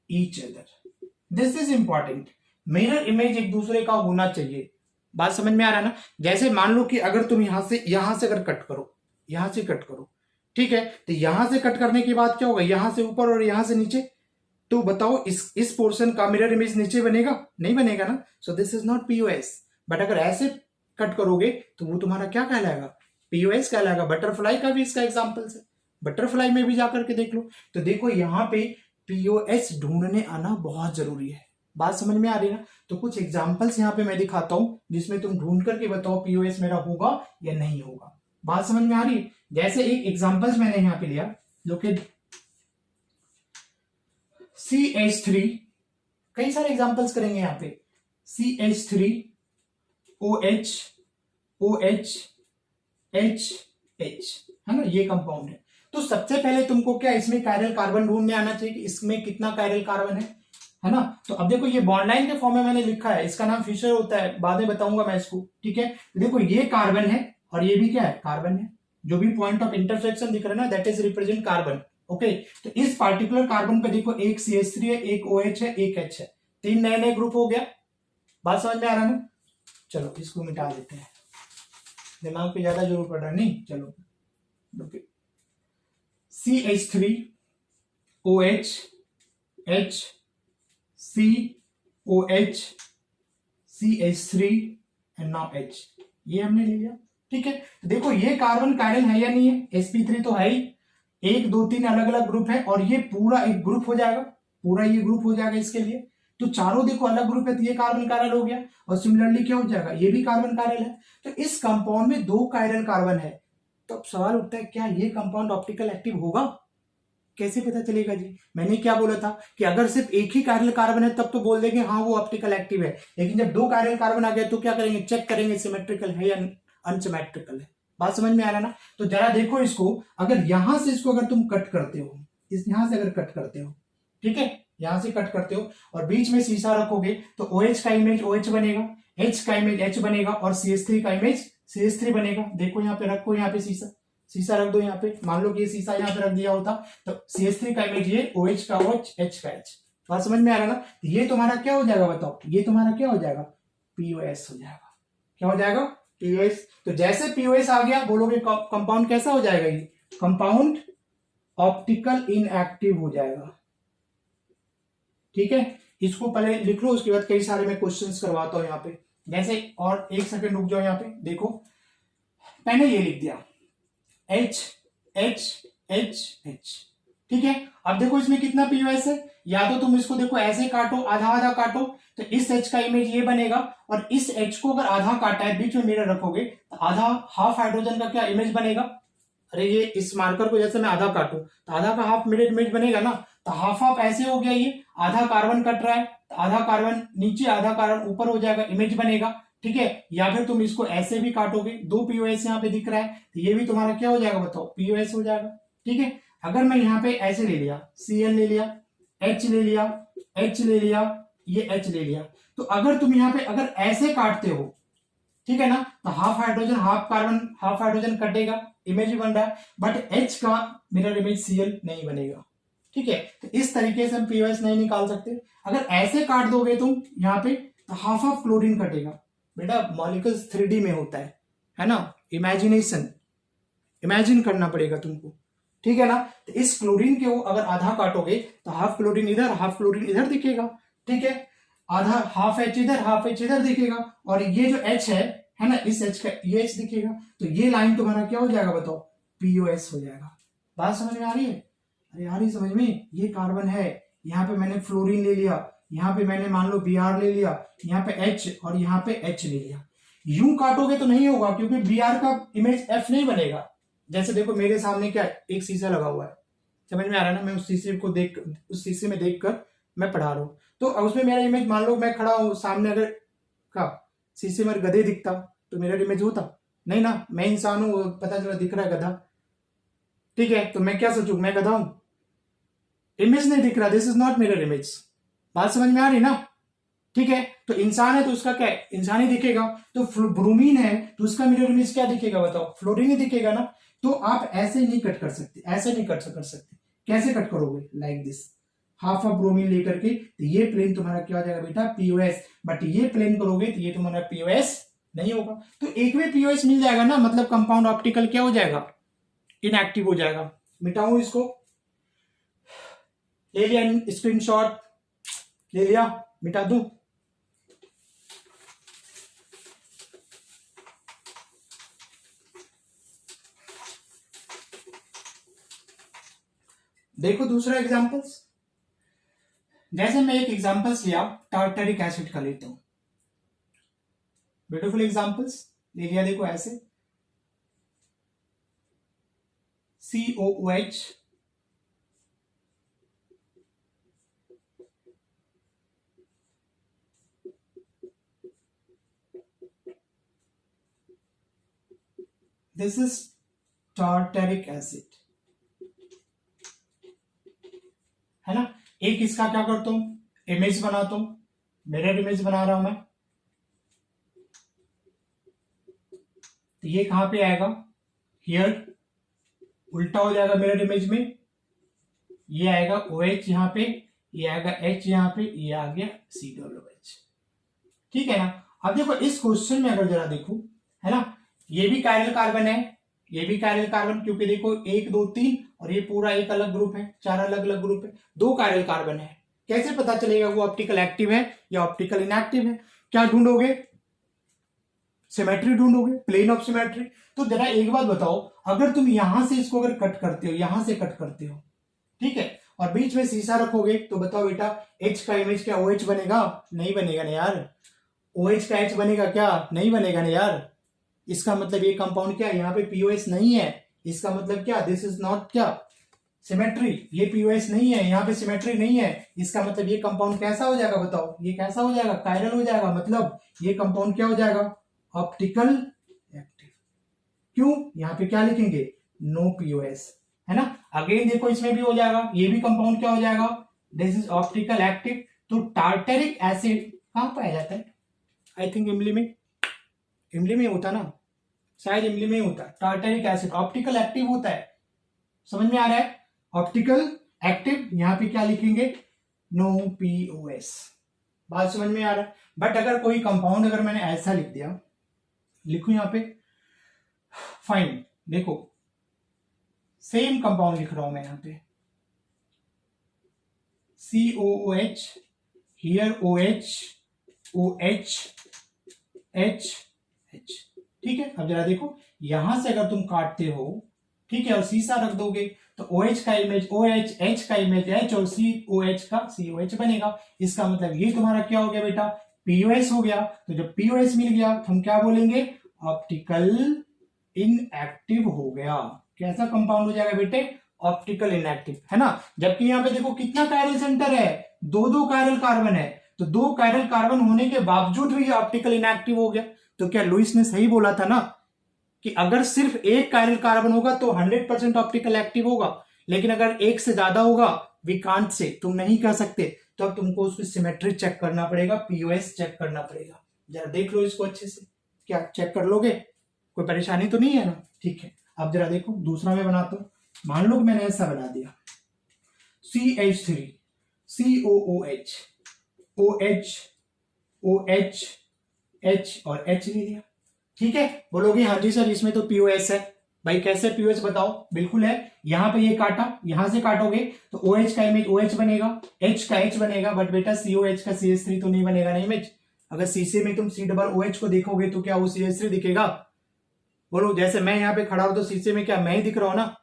each other. This is important, mirror image एक दूसरे का होना चाहिए। बात समझ में आ रहा है ना? जैसे मान लो कि अगर तुम यहां से अगर कट करो, यहां से कट करो, ठीक है, तो यहां से कट करने के बाद क्या होगा, यहां से ऊपर और यहां से नीचे, तो बताओ इस पोर्शन का मिरर इमेज नीचे बनेगा? नहीं बनेगा ना। So this is not POS. But अगर ऐसे कट करोगे तो वो तुम्हारा क्या कहलाएगा, पीओएस कहलाएगा। बटरफ्लाई का भी इसका एग्जांपल है, बटरफ्लाई में भी जाकर के देख लो। तो देखो यहाँ पे पीओएस ढूंढने आना बहुत जरूरी है। बात समझ में आ रही है ना? तो कुछ एग्जांपल्स यहाँ पे मैं दिखाता हूं जिसमें तुम ढूंढ करके बताओ पीओएस मेरा होगा या नहीं होगा। बात समझ में आ रही है? जैसे एक एग्जांपल्स मैंने यहाँ पे लिया जो कि CH3, कई सारे एग्जांपल्स करेंगे यहाँ पे, CH3 OH OH HH, है ना, ये कंपाउंड है। तो सबसे पहले तुमको क्या इसमें कायरल कार्बन ढूंढने आना चाहिए कि इसमें कितना कायरल कार्बन है ना। तो अब देखो ये बॉन्ड लाइन के फॉर्म में मैंने लिखा है, इसका नाम फिशर होता है, बाद में बताऊंगा मैं इसको, ठीक है। देखो ये कार्बन है और ये भी क्या है, कार्बन है। जो भी पॉइंट ऑफ इंटरसेक्शन दिख रहा है ना, that is represent carbon. Okay, तो इस पार्टिकुलर कार्बन पे देखो एक CH3 है, एक OH है, एक H है, 3 नए नए ग्रुप हो गया। बात समझ में आ रहा है ना? चलो इसको मिटा देते हैं, दिमाग पे ज्यादा जरूर पड़ रहा है नहीं। चलो CH3 OH H COH CH3 and now H, ये हमने ले लिया, ठीक है। तो देखो ये कार्बन कायरल है या नहीं है, sp3 तो है ही, 1 2 3 अलग अलग ग्रुप है और ये पूरा एक ग्रुप हो जाएगा, पूरा ये ग्रुप हो जाएगा इसके लिए। तो चारों देखो अलग ग्रुप है, तो ये कार्बन कायरल हो गया। और सिमिलरली क्या हो जाएगा, ये भी कार्बन कायरल है। तो इस कंपाउंड में 2 कायरल कार्बन है। तो अब सवाल उठता है क्या ये कंपाउंड ऑप्टिकल एक्टिव होगा? कैसे पता चलेगा जी? मैंने क्या बोला था कि अगर सिर्फ एक ही कायरल कार्बन है तब तो बोल देंगे हाँ वो ऑप्टिकल एक्टिव है, लेकिन जब 2 कायरल कार्बन आ गए तो क्या करेंगे, चेक करेंगे सिमेट्रिकल है या अनसिमेट्रिकल है। बात समझ में आ रहा है ना? तो जरा देखो इसको, अगर यहां से इसको अगर तुम कट करते हो, इस यहां से अगर कट करते हो, ठीक है, यहां से कट करते हो और बीच में शीशा रखोगे तो OH का इमेज OH बनेगा, H का इमेज H बनेगा और CH3 का इमेज CH3 बनेगा। देखो यहाँ पे रखो, यहाँ पे शीशा रख दो यहाँ पे, मान लो कि ये शीशा यहाँ पे रख दिया होता तो CH3 का इमेज ये, OH का OH, H का H। बात समझ में आ रहा ना? तो ये तुम्हारा क्या हो जाएगा बताओ, ये तुम्हारा क्या हो जाएगा, POS हो जाएगा। क्या हो जाएगा, POS। तो जैसे POS आ गया बोलोगे कंपाउंड कैसा हो जाएगा, ये कंपाउंड ऑप्टिकल इनएक्टिव हो जाएगा, ठीक है। इसको पहले लिख लो, उसके बाद कई सारे मैं क्वेश्चंस करवाता हूं यहाँ पे। जैसे और एक सेकंड रुक जाओ, यहाँ पे देखो मैंने ये लिख दिया H H H H, ठीक है। अब देखो इसमें कितना POS है, या तो तुम इसको देखो ऐसे काटो, आधा आधा काटो, तो इस H का इमेज ये बनेगा और इस H को अगर आधा काटा है, बीच में मिरर रखोगे तो आधा हाफ हाइड्रोजन का क्या इमेज बनेगा। अरे ये इस मार्कर को जैसे मैं आधा काटू तो आधा का हाफ मिरर इमेज बनेगा ना, तो हाफ हाफ ऐसे हो गया, ये आधा कार्बन कट रहा है तो आधा कार्बन नीचे आधा कार्बन ऊपर हो जाएगा, इमेज बनेगा, ठीक है। या फिर तुम इसको ऐसे भी काटोगे, 2 POS यहाँ पे दिख रहा है तो ये भी तुम्हारा क्या हो जाएगा बताओ, POS हो जाएगा, ठीक है। अगर मैं यहाँ पे ऐसे ले लिया, Cl ले लिया, H ले लिया, H ले लिया, ये H ले लिया, तो अगर तुम यहाँ पे अगर ऐसे काटते हो, ठीक है ना, तो half hydrogen half carbon half hydrogen कटेगा, इमेज बन रहा है, बट H का मिरर इमेज Cl नहीं बनेगा, ठीक है। तो इस तरीके से हम POS नहीं निकाल सकते। अगर ऐसे काट दोगे तुम यहाँ पे तो हाफ हाफ क्लोरीन कटेगा। बेटा मॉलिक्यूल्स 3D में होता है ना, इमेजिन करना पड़ेगा तुमको, ठीक है ना। तो इस क्लोरीन के वो अगर आधा काटोगे तो हाफ क्लोरीन इधर हाफ क्लोरीन इधर दिखेगा, ठीक है। आधा हाफ H इधर हाफ H इधर दिखेगा और ये जो H है ना, इस H का ये H दिखेगा, तो ये लाइन तुम्हारा क्या हो जाएगा बताओ, POS हो जाएगा। बात समझ में आ रही है? अरे आ रही समझ में? ये कार्बन है, यहाँ पे मैंने फ्लोरीन ले लिया, यहाँ पे मैंने मान लो Br ले लिया, यहाँ पे H और यहाँ पे H ले लिया। यूं काटोगे तो नहीं होगा क्योंकि Br का इमेज F नहीं बनेगा। जैसे देखो मेरे सामने क्या एक शीशा लगा हुआ है, समझ में आ रहा है ना, मैं उस शीशे में देख कर मैं पढ़ा रहा हूँ, तो उसमें मेरा इमेज मान लो मैं खड़ा हूँ सामने, अगर का शीशे में गधे दिखता तो मेरा इमेज होता नहीं ना, मैं इंसान हूं, पता चला दिख रहा है गधा, ठीक है। तो मैं क्या सोचू, मैं गधा हूं, इमेज नहीं दिख रहा, this is not mirror image. बात समझ में आ रही ना, ठीक है। तो इंसान है तो उसका क्या है, इंसान ही दिखेगा। तो ब्रोमीन है तो उसका मिरर इमेज क्या दिखेगा बताओ, फ्लोरीन ही दिखेगा ना। तो आप ऐसे नहीं कट कर सकते, ऐसे नहीं कट कर सकते। कैसे कट करोगे, like this, half of bromine लेकर के, तो ये प्लेन तुम्हारा क्या हो जाएगा बेटा, पीओएस। बट ये प्लेन करोगे तो ये तुम्हारा पीओएस नहीं होगा। तो एक में पीओएस मिल जाएगा ना, मतलब कंपाउंड ऑप्टिकल क्या हो जाएगा, इनएक्टिव हो जाएगा। मिटाऊं इसको, ले लिया स्क्रीनशॉट, ले लिया, मिटा दूं। देखो दूसरा एग्जांपल्स, जैसे मैं एक एग्जांपल्स लिया टार्टरिक एसिड का लेता हूं, ब्यूटीफुल एग्जांपल्स ले लिया। देखो ऐसे COOH, this is tartaric acid, है ना। एक इसका क्या करता हूं, इमेज बनाता हूं, मिरर इमेज बना रहा हूं मैं। तो ये कहां पे आएगा, हियर, उल्टा हो जाएगा मिरर इमेज में, ये आएगा OH यहां पे, ये आएगा H यहां पे, ये आ गया COOH, ठीक है ना। अब देखो इस क्वेश्चन में अगर जरा देखो, है ना, ये भी कायरल कार्बन है, ये भी कायरल कार्बन, क्योंकि देखो 1 2 3 और ये पूरा एक अलग ग्रुप है, 4 अलग अलग ग्रुप है, 2 कायरल कार्बन है। कैसे पता चलेगा वो ऑप्टिकल एक्टिव है या ऑप्टिकल इनएक्टिव है? क्या ढूंढोगे, सिमेट्री ढूंढोगे, प्लेन ऑफ सिमेट्री। तो जरा एक बात बताओ, अगर तुम यहां से इसको अगर कट करते हो, यहां से कट करते हो, ठीक है, और बीच में शीशा रखोगे, तो बताओ बेटा H का इमेज क्या OH बनेगा? नहीं बनेगा ना यार। OH का H बनेगा क्या? नहीं बनेगा ना यार। इसका मतलब ये कंपाउंड क्या है, यहाँ पे पीओएस नहीं है। इसका मतलब क्या, दिस इज नॉट क्या, सिमेट्री। ये पीओएस नहीं है, यहाँ पे सिमेट्री नहीं है। इसका मतलब ये कंपाउंड कैसा हो जाएगा, बताओ, ये कैसा हो जाएगा, कायरल हो जाएगा। मतलब ये कंपाउंड क्या हो जाएगा, ऑप्टिकल एक्टिव। क्यों, यहाँ पे क्या लिखेंगे, नो पीओएस, है ना। अगेन देखो इसमें भी हो जाएगा, ये भी कंपाउंड क्या हो जाएगा, दिस इज ऑप्टिकल एक्टिव। तो टार्टरिक एसिड कहां पाया जाता है, आई थिंक इमली में, इमली में होता ना, शायद इमली में ही होता है। टार्टरिक एसिड ऑप्टिकल एक्टिव होता है, समझ में आ रहा है, ऑप्टिकल एक्टिव। यहां पे क्या लिखेंगे, नो पीओएस। बात समझ में आ रहा है। बट अगर कोई कंपाउंड अगर मैंने ऐसा लिख दिया, लिखू यहां पे, फाइन, देखो सेम कंपाउंड लिख रहा हूं मैं यहां पे, COOH, here OH, OH, H, H, ठीक है। अब जरा देखो, यहां से अगर तुम काटते हो, ठीक है, और शीशा रख दोगे, तो OH का इमेज OH, H का इमेज H और COH का COH बनेगा। इसका मतलब ये तुम्हारा क्या हो गया बेटा, पीओएस हो गया। तो जब पीओएस मिल गया तो हम क्या बोलेंगे, ऑप्टिकल इनएक्टिव हो गया। कैसा कंपाउंड हो जाएगा बेटे, ऑप्टिकल इनएक्टिव, है ना। जबकि यहाँ पे देखो कितना कायरल सेंटर है, 2 कायरल कार्बन है, तो 2 कायरल कार्बन होने के बावजूद भी ये ऑप्टिकल इनएक्टिव हो गया। तो क्या लुइस ने सही बोला था ना, कि अगर सिर्फ एक कायरल कार्बन होगा तो 100% ऑप्टिकल एक्टिव होगा, लेकिन अगर एक से ज्यादा होगा, वी कांट से, तुम नहीं कह सकते, तो अब तुमको उसकी सिमेट्री चेक करना पड़ेगा, पीओएस चेक करना पड़ेगा। जरा देख लो इसको अच्छे से, क्या चेक कर लोगे, कोई परेशानी तो नहीं है ना, ठीक है। अब जरा देखो दूसरा मैं बनाता हूं, मान लो कि मैंने ऐसा बना दिया, CH3, COOH, OH, OH, H और H ले लिया, ठीक है। बोलोगे हाँ जी सर इसमें तो पीओएस है। भाई कैसे पीओएस बताओ, बिल्कुल है। यहां पे ये काटा, यहां से काटोगे तो OH का इमेज OH बनेगा, H का H बनेगा, बट बेटा COH का CH3 तो नहीं बनेगा ना इमेज। अगर शीशे में तुम C OH को देखोगे तो क्या वो CH3 दिखेगा? बोलो, जैसे मैं यहाँ पे खड़ा हूं तो शीशे में क्या मैं ही दिख रहा हूं ना,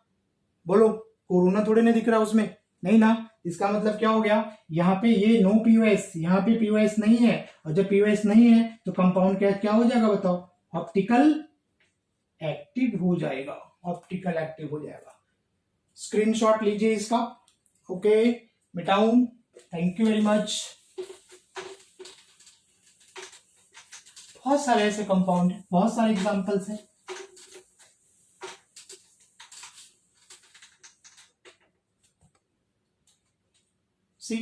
बोलो, कोरोना थोड़े नहीं दिख रहा उसमें, नहीं ना। इसका मतलब क्या हो गया, यहाँ पे ये नो पीओएस, यहाँ पे पीओएस नहीं है, और जब पीओएस नहीं है तो कंपाउंड क्या हो जाएगा बताओ, ऑप्टिकल एक्टिव हो जाएगा, ऑप्टिकल एक्टिव हो जाएगा। स्क्रीनशॉट लीजिए इसका, ओके, मिटाऊं, थैंक यू वेरी मच। बहुत सारे ऐसे कंपाउंड है, बहुत सारे एग्जांपल्स हैं। सी,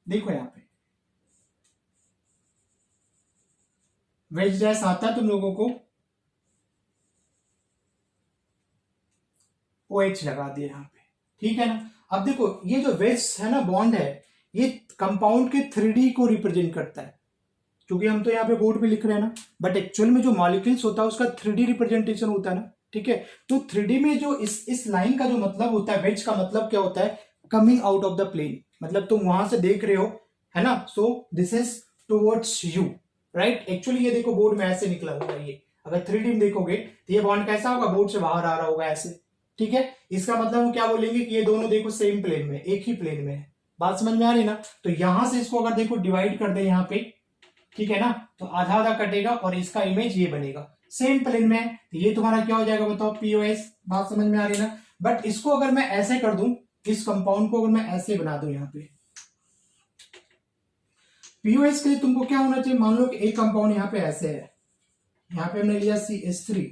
देखो यहां पे वेज डैश आता है तुम लोगों को, OH लगा दिया यहाँ पे, ठीक है ना। अब देखो ये जो वेज है ना बॉन्ड है, ये कंपाउंड के 3D को रिप्रेजेंट करता है, क्योंकि हम तो यहाँ पे बोर्ड पे लिख रहे हैं ना, बट एक्चुअल में जो मॉलिक्यूल्स होता है उसका 3D रिप्रेजेंटेशन होता है ना, ठीक है। तो 3D में जो इस लाइन का जो मतलब होता है, वेज का मतलब क्या होता है, coming out of the plane, मतलब तुम वहां से देख रहे हो, है ना। So this is towards you, right. Actually ये देखो बोर्ड में ऐसे निकला होगा, ये अगर 3D में देखोगे तो ये बॉन्ड कैसा होगा, बोर्ड से बाहर आ रहा होगा ऐसे, ठीक है। इसका मतलब हम क्या बोलेंगे कि ये दोनों देखो सेम प्लेन में, एक ही प्लेन में है। बात समझ में आ रही है ना। तो यहां से इसको अगर देखो डिवाइड कर दे यहाँ पे, ठीक है ना, तो आधा आधा कटेगा और इसका इमेज ये बनेगा, सेम प्लेन में है, तो ये तुम्हारा क्या हो जाएगा बताओ, POS। बात समझ में आ रही है ना। बट इसको अगर मैं ऐसे कर दूं, इस कंपाउंड को अगर मैं ऐसे बना दूं, यहाँ पे POS के लिए तुमको क्या होना चाहिए, मान लो कि एक कंपाउंड यहाँ पे ऐसे है, यहाँ पे हमने लिया CH3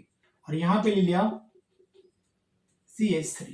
और यहाँ पे ले लिया CH3।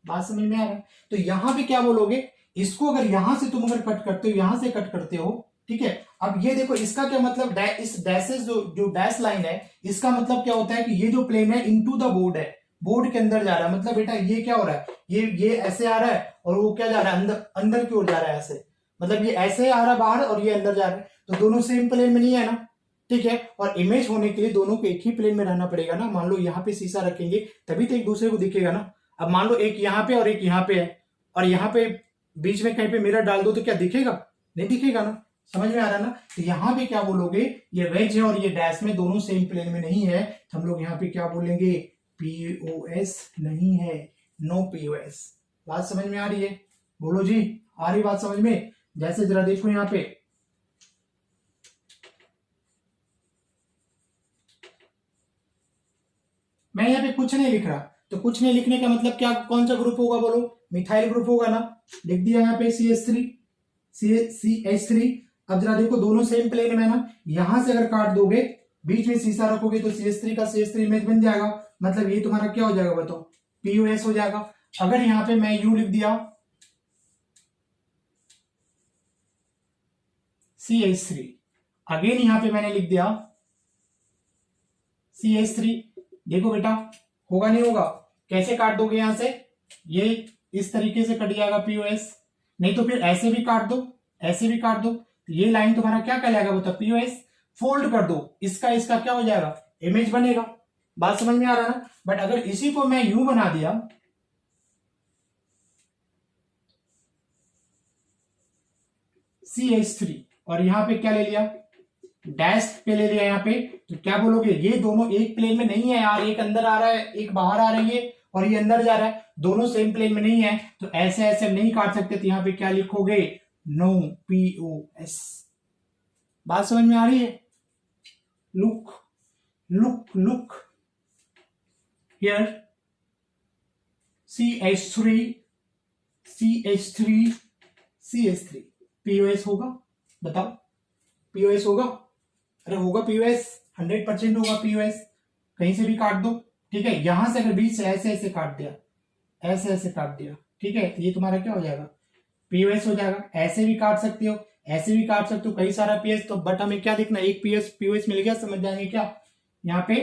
बात समझ में आ रहा है। तो यहाँ पे क्या बोलोगे, इसको अगर यहां से तुम अगर कट करते हो, यहां से कट करते हो, ठीक है। अब ये देखो इसका क्या मतलब, इस डैशेस जो डैश लाइन है, इसका मतलब क्या होता है कि ये जो प्लेन है इनटू द बोर्ड है, बोर्ड के अंदर जा रहा है। मतलब बेटा ये क्या हो रहा है, ये ऐसे आ रहा है और वो क्या जा रहा है, अंदर अंदर की ओर जा रहा है ऐसे, मतलब ये ऐसे आ रहा है बाहर और ये अंदर जा रहा है, तो दोनों सेम प्लेन में नहीं है ना, ठीक है। और इमेज होने के लिए दोनों को एक ही प्लेन में रहना पड़ेगा ना। मान लो यहाँ पे शीशा रखेंगे तभी तो एक दूसरे को दिखेगा ना। अब मान लो एक यहाँ पे और एक यहाँ पे है, और यहाँ पे बीच में कहीं पे मिरर डाल दो तो क्या दिखेगा, नहीं दिखेगा ना। समझ में आ रहा है ना। तो यहाँ पे क्या बोलोगे, ये वेज है और ये डैश में, दोनों सेम प्लेन में नहीं है, तो हम लोग यहाँ पे क्या बोलेंगे, POS नहीं है, नो POS। बात समझ में आ रही है, बोलो जी, आ रही बात समझ में। जैसे जरा देखो यहाँ पे, मैं यहाँ पे कुछ नहीं लिख रहा, तो कुछ नहीं लिखने का मतलब क्या, कौन सा ग्रुप होगा बोलो, मिथाइल ग्रुप होगा ना। लिख दिया यहाँ पे CH3। अब जरा देखो दोनों सेम प्लेन में ना, यहां से अगर काट दोगे, बीच में शीशा रखोगे तो CH3 का CH3 इमेज बन जाएगा, मतलब ये तुम्हारा क्या हो जाएगा बताओ, POS हो जाएगा। अगर यहाँ पे मैं U लिख दिया CH3, अगेन यहाँ पे मैंने लिख दिया CH3, देखो बेटा होगा नहीं होगा, कैसे काट दोगे यहां से, ये इस तरीके से कट जाएगा POS, नहीं तो फिर ऐसे भी काट दो, ऐसे भी काट दो, तो ये लाइन तुम्हारा क्या कहलाएगा बताओ, POS। फोल्ड कर दो, इसका इसका क्या हो जाएगा, इमेज बनेगा। बात समझ में आ रहा ना। बट अगर इसी को मैं U बना दिया, CH3, और यहां पे क्या ले लिया, डैश पे ले लिया यहाँ पे, तो क्या बोलोगे, ये दोनों एक प्लेन में नहीं है यार, एक अंदर आ रहा है एक बाहर आ रही है और ये अंदर जा रहा है, दोनों सेम प्लेन में नहीं है, तो ऐसे ऐसे नहीं काट सकते, तो यहाँ पे क्या लिखोगे, नो POS। बात समझ में आ रही है। Look look look here, CH3 CH3 CH3, POS होगा, बताओ POS होगा, अरे होगा POS, 100% होगा POS। कहीं से भी काट दो, ठीक है, यहां से अगर बीच से ऐसे ऐसे काट दिया, ऐसे ऐसे काट दिया, ठीक है, तो ये तुम्हारा क्या हो जाएगा, POS हो जाएगा। ऐसे भी काट सकते हो, ऐसे भी काट सकते हो, कई सारा PS, तो बट हमें क्या लिखना है, एक POS मिल गया, समझ जाएंगे क्या, यहाँ पे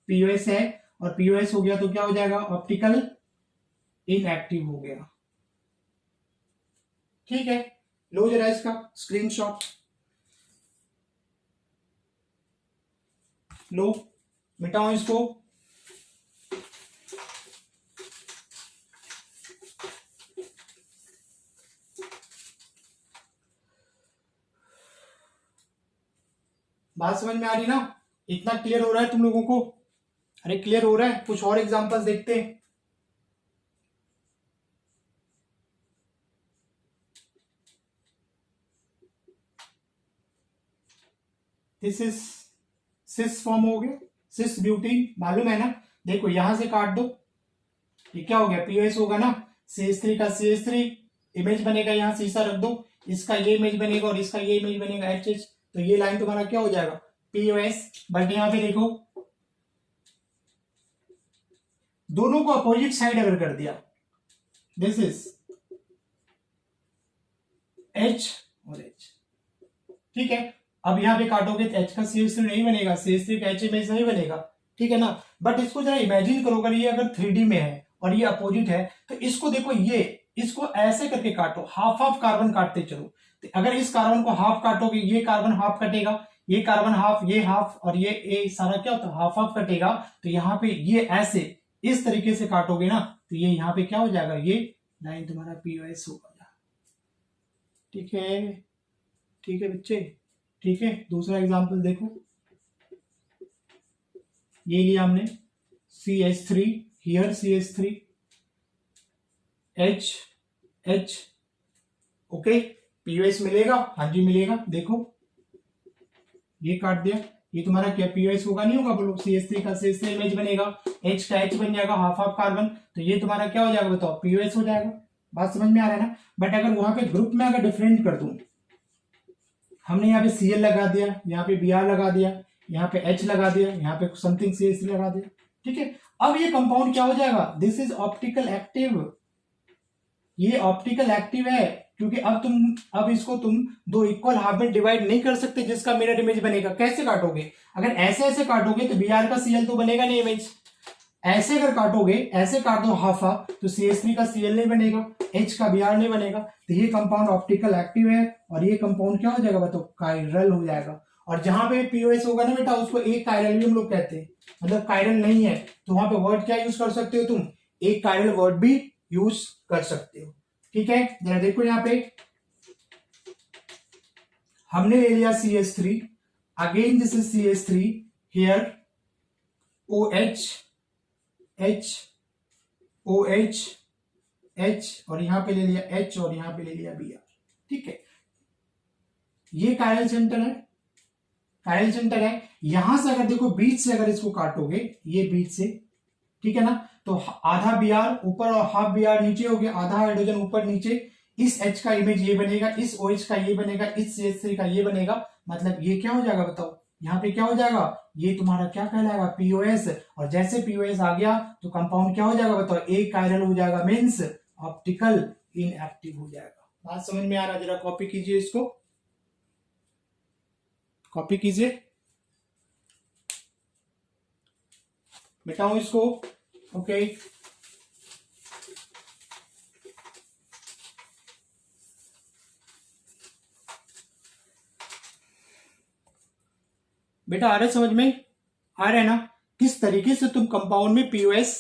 POS है और POS हो गया तो क्या हो जाएगा, ऑप्टिकल इनएक्टिव हो गया, ठीक है। लो जरा इसका स्क्रीनशॉट लो, मिटाओ इसको, बात समझ में आ रही ना, इतना क्लियर हो रहा है तुम लोगों को, अरे क्लियर हो रहा है, कुछ और एग्जांपल्स देखते हैं। दिस इज सिस फॉर्म हो गया, सिस ब्यूटीन, मालूम है ना। देखो यहां से काट दो, ये क्या हो गया, POS होगा ना, CH3 का CH3 इमेज बनेगा, यहां शीशा रख दो, इसका ये इमेज बनेगा और इसका ये इमेज बनेगा HH, तो ये लाइन तुम्हारा क्या हो जाएगा, POS। बट यहां पे देखो दोनों को अपोजिट साइड अगर कर दिया, दिस इज H और H, ठीक है। अब यहाँ पे काटोगे तो H का CH3 नहीं बनेगा, CH3 का H इमेज नहीं बनेगा, ठीक है ना। बट इसको जरा इमेजिन करो, अगर ये अगर 3D में है और ये अपोजिट है, तो इसको देखो, ये इसको ऐसे करके काटो, हाफ हाफ कार्बन काटते चलो। तो अगर इस कार्बन को हाफ काटोगे, ये कार्बन हाफ कटेगा, ये कार्बन हाफ, ये हाफ, और ये सारा क्या होता है, हाफ हाफ कटेगा। तो यहाँ पे ये ऐसे इस तरीके से काटोगे ना, तो ये यहाँ पे क्या हो जाएगा, ये लाइन तुम्हारा POS होगा। ठीक है, ठीक है बच्चे, ठीक है। दूसरा एग्जांपल देखो, ये लिया हमने CH3, here CH3 H, okay, POS मिलेगा, हाँ जी मिलेगा। देखो ये काट दिया, ये तुम्हारा क्या POS होगा, नहीं होगा, बोलो। CH3 का CH3 इमेज बनेगा, H का H बन जाएगा, हाफ हाफ कार्बन, तो ये तुम्हारा क्या हो जाएगा बताओ, POS हो जाएगा। बात समझ में आ रहा है ना। बट अगर वहां पे ग्रुप में अगर डिफरेंट कर दूं, हमने यहाँ पे Cl लगा दिया, यहाँ पे Br लगा दिया, यहाँ पे H लगा दिया, यहाँ पे समथिंग CH3 लगा दिया, ठीक है। अब ये कंपाउंड क्या हो जाएगा, दिस इज ऑप्टिकल एक्टिव, ये ऑप्टिकल एक्टिव है, क्योंकि अब इसको तुम दो इक्वल हाफ में डिवाइड नहीं कर सकते, जिसका मिरर इमेज बनेगा। कैसे काटोगे, अगर ऐसे ऐसे काटोगे तो Br का Cl तो बनेगा नहीं इमेज, ऐसे अगर काटोगे, ऐसे काट दो हाफ हाफ, तो CH3 का Cl नहीं बनेगा, H का Br नहीं बनेगा। तो ये कंपाउंड ऑप्टिकल एक्टिव है, और ये कंपाउंड क्या हो जाएगा बताओ, कायरल हो जाएगा। और जहां पे POS होगा ना बेटा, उसको एक कायरल भी हम लोग कहते हैं, मतलब कायरल नहीं है तो वहां पे वर्ड क्या यूज कर सकते हो तुम, एक कायरल वर्ड भी यूज कर सकते हो, ठीक है। जरा देखो यहाँ पे हमने ले लिया CH3, again this is CH3, here OH, H, OH, H, और यहां पे ले लिया H, और यहां पे ले लिया Br, ठीक है। ये कायरल सेंटर है, कायरल सेंटर है। यहां से अगर देखो बीच से अगर इसको काटोगे, ये बीच से, ठीक है ना, तो आधा Br ऊपर और हाफ Br नीचे हो गया, आधा हाइड्रोजन ऊपर नीचे, इस H का इमेज ये बनेगा, इस OH का ये बनेगा, इस CH3 का ये बनेगा, मतलब ये क्या हो जाएगा बताओ, यहाँ पे क्या हो जाएगा, ये तुम्हारा क्या कहलाएगा, POS। और जैसे POS आ गया तो कंपाउंड क्या हो जाएगा बताओ, एक कायरल हो जाएगा, मीन्स ऑप्टिकल इनएक्टिव हो जाएगा। बात समझ में आ रहा है, जरा कॉपी कीजिए इसको, कॉपी कीजिए, मिटाऊं इसको, ओके। बेटा आ रहा है समझ में, आ रहा है ना, किस तरीके से तुम कंपाउंड में POS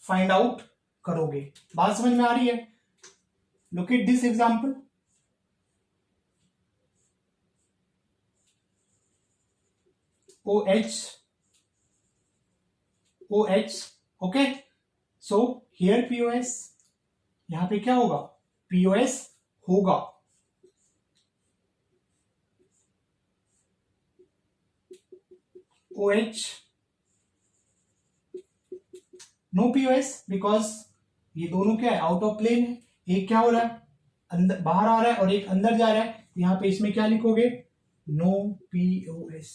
फाइंड आउट करोगे। बात समझ में आ रही है। Look at this example, OH, OH, okay. So here POS, यहां पे क्या होगा, POS होगा। OH, नो POS, बिकॉज ये दोनों क्या है, आउट ऑफ प्लेन है। एक क्या हो रहा है, अंदर बाहर आ रहा है, और एक अंदर जा रहा है। यहां पे इसमें क्या लिखोगे, नो POS।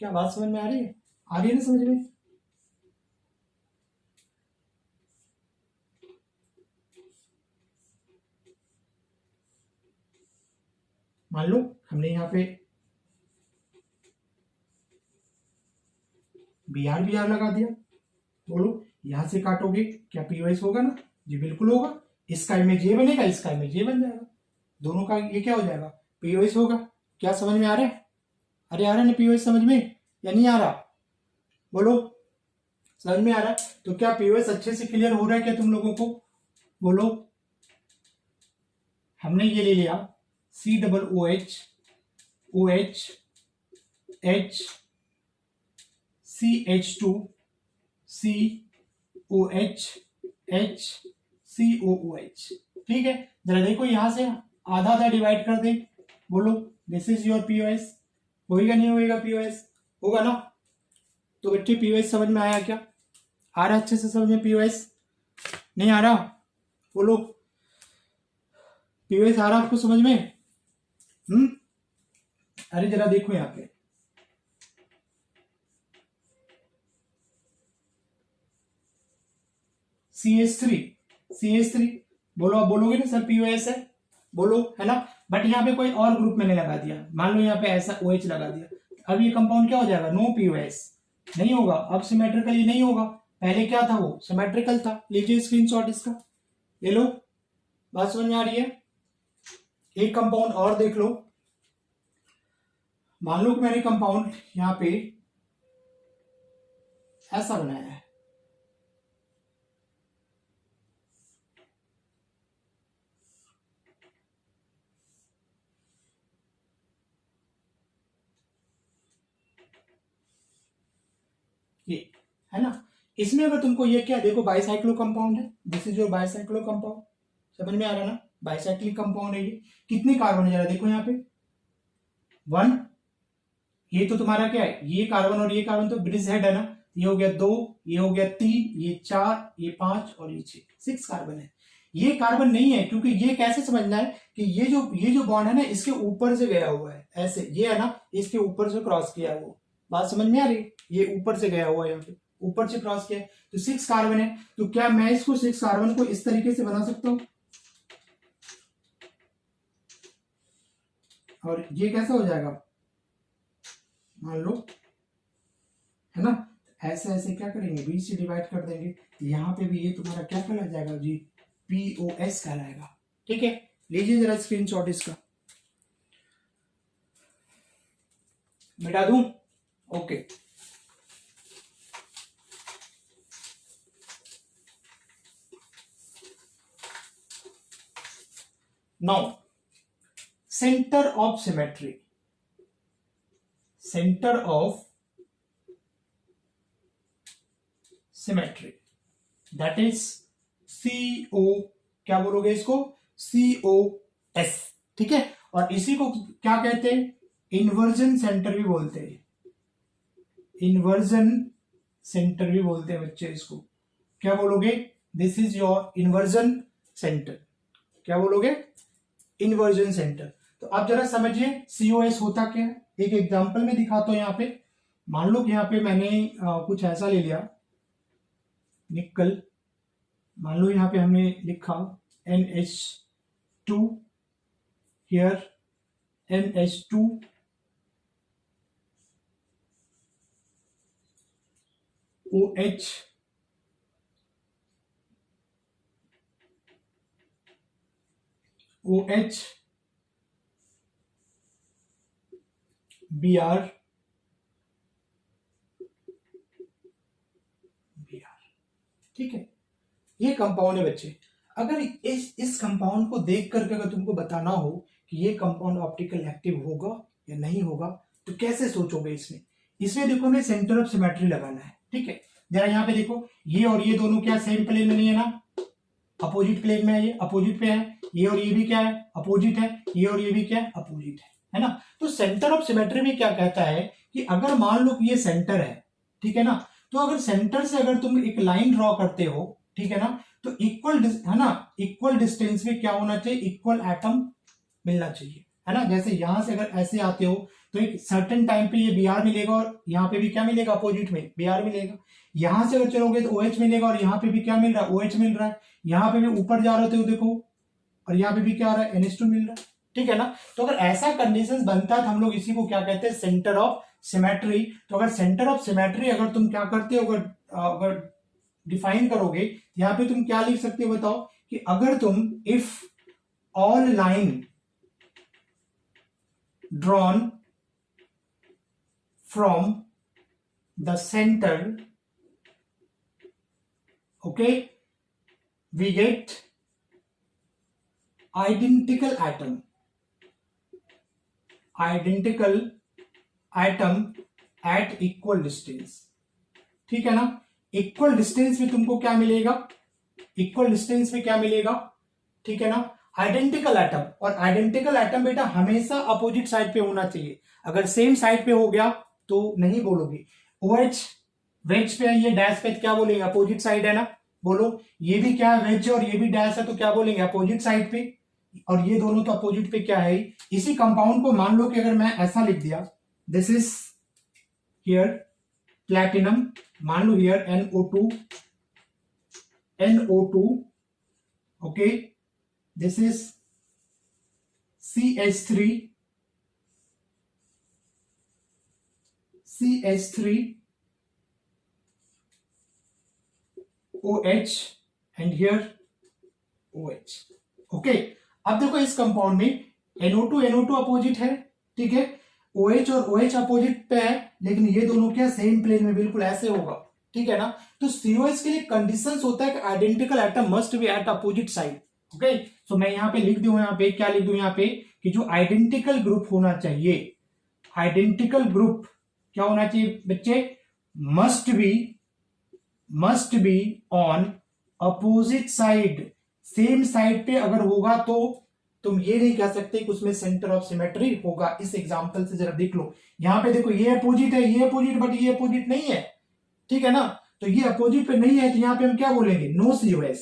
क्या बात समझ में आ रही है, आ रही है ना समझ में। मान लो हमने यहाँ पे Br लगा दिया, बोलो यहां से काटोगे क्या POS होगा ना, जी बिल्कुल होगा। इसका इमेज ये बनेगा, इसका इमेज ये बन जाएगा, दोनों का ये क्या हो जाएगा, POS होगा। क्या समझ में आ रहा है, अरे आ रहा है ना POS समझ में, या नहीं आ रहा, बोलो समझ में आ रहा है। तो क्या POS अच्छे से क्लियर हो रहा है क्या तुम लोगों को, बोलो। हमने ये ले लिया COOH, OH, H, CH2, COH, H, COOH, ठीक है। जरा देखो यहां से आधा आधा डिवाइड कर दे, बोलो दिस इज योर POS, होगा नहीं होगा POS, होगा ना। तो बच्चे POS समझ में आया क्या, आ रहा अच्छे से समझ में POS, नहीं आ रहा, बोलो POS आ रहा आपको समझ में, अरे जरा देखो यहाँ पे CH3, बोलो, आप बोलोगे ना सर POS है, बोलो, है ना। बट यहाँ पे कोई और ग्रुप मैंने लगा दिया, मान लो यहाँ पे ऐसा OH लगा दिया, अब ये कंपाउंड क्या हो जाएगा, नो POS, नहीं होगा, अब सिमेट्रिकली नहीं होगा, पहले क्या था वो सिमेट्रिकल था। लीजिए स्क्रीनशॉट इसका, ले लो, बात समझ में आ रही है। एक कंपाउंड और देख लो, मान लो कि मैंने कंपाउंड यहां पे ऐसा बनाया है, ये है ना, इसमें अगर तुमको ये क्या देखो बाइसाइक्लो कंपाउंड है, this is your bicyclo compound, समझ में आ रहा ना, बाइसाइक्लिक कंपाउंड है ये। कितने कार्बन है जरा देखो यहाँ पे 1, ये तो तुम्हारा क्या है, ये कार्बन और ये कार्बन तो ब्रिज हेड है ना, ये हो गया 2, ये हो गया 3, ये 4, ये 5 और ये 6 कार्बन है। ये कार्बन नहीं है, क्योंकि ये कैसे समझना है कि ये जो बॉन्ड है ना इसके ऊपर से गया हुआ है, ऐसे ये है ना, इसके ऊपर से क्रॉस किया हुआ, बात समझ में आ रही, ये ऊपर से गया हुआ है, यहाँ पे ऊपर से क्रॉस किया है, तो 6 कार्बन है। तो क्या मैं इसको 6 कार्बन को इस तरीके से बना सकता हूं, और ये कैसा हो जाएगा, मान लो है ना, ऐसे ऐसे क्या करेंगे, बी से डिवाइड कर देंगे, यहाँ पे भी ये तुम्हारा क्या कहला जाएगा जी, POS कहलाएगा। ठीक है, लीजिए जरा स्क्रीनशॉट इसका, मिटा दूं, okay. Now centre of symmetry, centre of symmetry that is CO, क्या बोलोगे इसको, COS, ठीक है। और इसी को क्या कहते हैं, इन्वर्जन सेंटर भी बोलते हैं, इन्वर्जन सेंटर भी बोलते हैं बच्चे इसको, क्या बोलोगे, this is your inversion centre, क्या बोलोगे, इन्वर्जन सेंटर। तो आप जरा समझिए COS होता क्या है, एक एग्जांपल में दिखाता हूं यहाँ पे। मान लो कि यहाँ पे मैंने कुछ ऐसा ले लिया निकल, मान लो यहाँ पे हमने लिखा NH2, here NH2, OH, OH, Br, ठीक है, ये कंपाउंड है बच्चे। अगर इस कंपाउंड को देख करके अगर तुमको बताना हो कि ये कंपाउंड ऑप्टिकल एक्टिव होगा या नहीं होगा, तो कैसे सोचोगे इसमें, इसमें देखो हमें सेंटर ऑफ सिमेट्री लगाना है, ठीक है। जरा यहाँ पे देखो, ये और ये दोनों क्या सेम प्लेन में नहीं है ना, अपोजिट प्लेन में है, ये अपोजिट पे है, ये और ये भी क्या है, अपोजिट है, ये और ये भी क्या है, अपोजिट है ना। तो सेंटर ऑफ सिमेट्री में क्या कहता है कि अगर मान लो कि ये सेंटर है, ठीक है ना, तो अगर सेंटर से अगर तुम एक लाइन ड्रॉ करते हो, ठीक है ना, तो इक्वल है ना, इक्वल डिस्टेंस में क्या होना चाहिए, इक्वल एटम मिलना चाहिए, है ना। जैसे यहां से अगर ऐसे आते हो तो एक सर्टेन टाइम पे ये Br मिलेगा और यहाँ पे भी क्या मिलेगा, अपोजिट में Br मिलेगा। यहां से अगर चलोगे तो OH मिलेगा और यहाँ पे भी क्या मिल रहा है, OH मिल रहा है। यहाँ पे भी ऊपर जा रहे हो देखो, और यहाँ पे भी क्या आ रहा है, NH2 मिल रहा है, ठीक है ना। तो अगर ऐसा कंडीशन बनता है तो हम लोग इसी को क्या कहते हैं, सेंटर ऑफ सिमेट्री। तो अगर सेंटर ऑफ सिमेट्री अगर तुम क्या करते हो, अगर डिफाइन करोगे, यहां पे तुम क्या लिख सकते हो बताओ, कि अगर तुम if all line drawn from the centre, okay, we get identical atom at equal distance, ठीक है ना। इक्वल डिस्टेंस में तुमको क्या मिलेगा, इक्वल डिस्टेंस में क्या मिलेगा, ठीक है ना, आइडेंटिकल एटम। और आइडेंटिकल एटम बेटा हमेशा अपोजिट साइड पे होना चाहिए, अगर सेम साइड पे हो गया तो नहीं बोलोगे। OH वेज पे है, ये डैश पे, क्या बोलेंगे, अपोजिट साइड है ना, बोलो। ये भी क्या है, वेज और ये भी डैश है, तो क्या बोलेंगे, अपोजिट साइड पे। और ये दोनों तो अपोजिट पे क्या है, इसी कंपाउंड को मान लो कि अगर मैं ऐसा लिख दिया, दिस इज हियर प्लैटिनम, मान लो here NO2, okay, this is CH3 OH and here OH। Okay, अब देखो इस कंपाउंड में NO2 अपोजिट है, ठीक है, OH और OH अपोजिट पे है, लेकिन ये दोनों क्या सेम प्लेन में बिल्कुल ऐसे होगा, ठीक है ना। तो COS के लिए कंडीशंस होता है कि identical atom must be at opposite side. Okay, so मैं यहां पे लिख दूं, यहां पे क्या लिख दूं, यहां पे कि जो आइडेंटिकल ग्रुप होना चाहिए, आइडेंटिकल ग्रुप क्या होना चाहिए बच्चे, must be on opposite side, same side पे अगर होगा तो तुम ये नहीं कह सकते कि उसमें सेंटर ऑफ सिमेट्री होगा। इस एग्जांपल से जरा देख लो, यहां पे देखो ये अपोजिट है, ये अपोजिट, बट ये अपोजिट नहीं है, ठीक है ना। तो ये अपोजिट पे नहीं है, तो यहां पे हम क्या बोलेंगे, नो COS,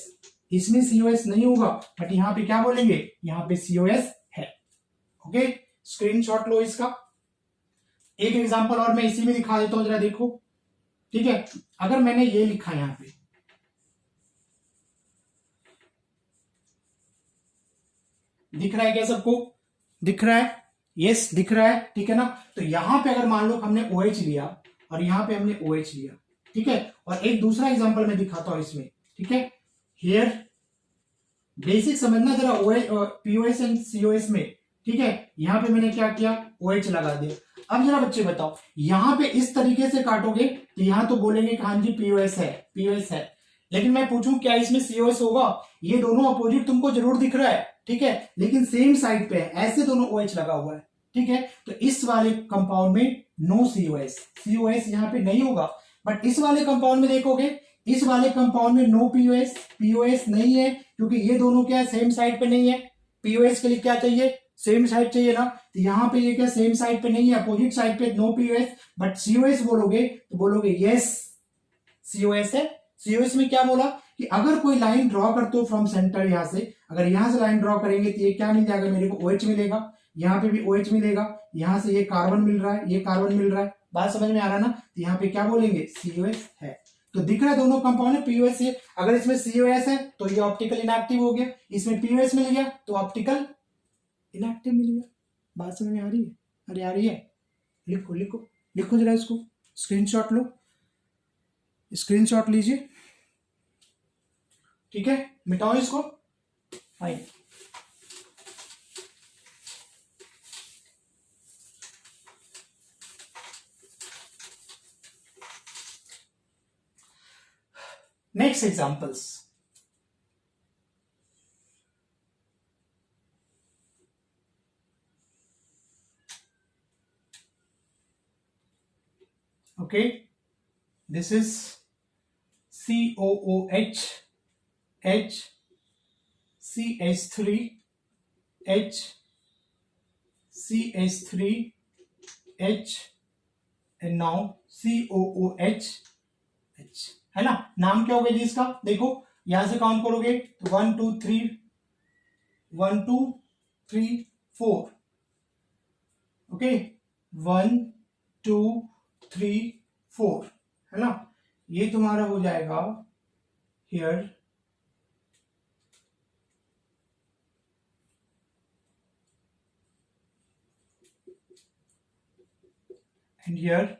इसमें COS नहीं होगा, बट यहां पे क्या बोलेंगे, यहां पे COS है। ओके, स्क्रीनशॉट लो इसका। एक एग्जांपल और मैं इसी में दिखा देता हूं, जरा देखो, ठीक है। अगर मैंने ये लिखा यहां पे, दिख रहा है क्या सबको, दिख रहा है, यस दिख रहा है, ठीक है ना। तो यहां पे अगर मान लो हमने OH लिया और यहां पे हमने OH लिया, ठीक है, और एक दूसरा एग्जांपल मैं दिखाता हूं इसमें, ठीक है। हियर बेसिक समझना जरा, POS एंड COS में, ठीक है। यहां पे मैंने क्या किया, OH लगा दिया। अब जरा बच्चे बताओ, यहां पे इस तरीके से काटोगे तो यहां तो बोलेंगे कि हाँ जी POS है, लेकिन मैं पूछूं क्या इसमें COS होगा, ये दोनों अपोजिट तुमको जरूर दिख रहा है, ठीक है, लेकिन सेम साइड पे है, ऐसे दोनों OH लगा हुआ है, ठीक है। तो इस वाले कंपाउंड में नो COS यहां पे नहीं होगा, बट इस वाले कंपाउंड में देखोगे, इस वाले कंपाउंड में नो POS नहीं है, क्योंकि ये दोनों क्या है, सेम साइड पे नहीं है। POS के लिए क्या चाहिए, सेम साइड चाहिए ना, तो यहां पे ये क्या सेम साइड पे नहीं है, अपोजिट साइड पे नो POS, बट COS बोलोगे तो बोलोगे यस COS है। COS में क्या बोला कि अगर कोई लाइन ड्रॉ करते हो फ्रॉम सेंटर, यहां से अगर यहां से लाइन ड्रॉ करेंगे तो ये क्या मिल जाएगा, मेरे को OH मिलेगा, यहां पे भी OH मिलेगा, यहां से ये कार्बन मिल रहा है, ये कार्बन मिल रहा है, बात समझ में आ रहा है ना। तो यहाँ पे क्या बोलेंगे, COS है। तो दिख रहा है दोनों कंपाउंड में POS है। अगर इसमें COS है तो ये ऑप्टिकल इनएक्टिव हो गया, इसमें POS मिल गया तो ऑप्टिकल इनएक्टिव मिल गया। बात समझ में आ रही है, अरे आ रही है, लिखो लिखो लिखो जरा इसको, स्क्रीनशॉट लो, स्क्रीनशॉट लीजिए, ठीक है, मिटाओ इसको, fine. Next examples, okay, this is COOH H CH3 H CH3 H and now COOH H, है ना। नाम क्या होगा जी इसका, देखो यहां से काउंट करोगे तो 1 2 3 1 2 3 4, ओके, 1 2 3 4, है ना। ये तुम्हारा हो जाएगा here and here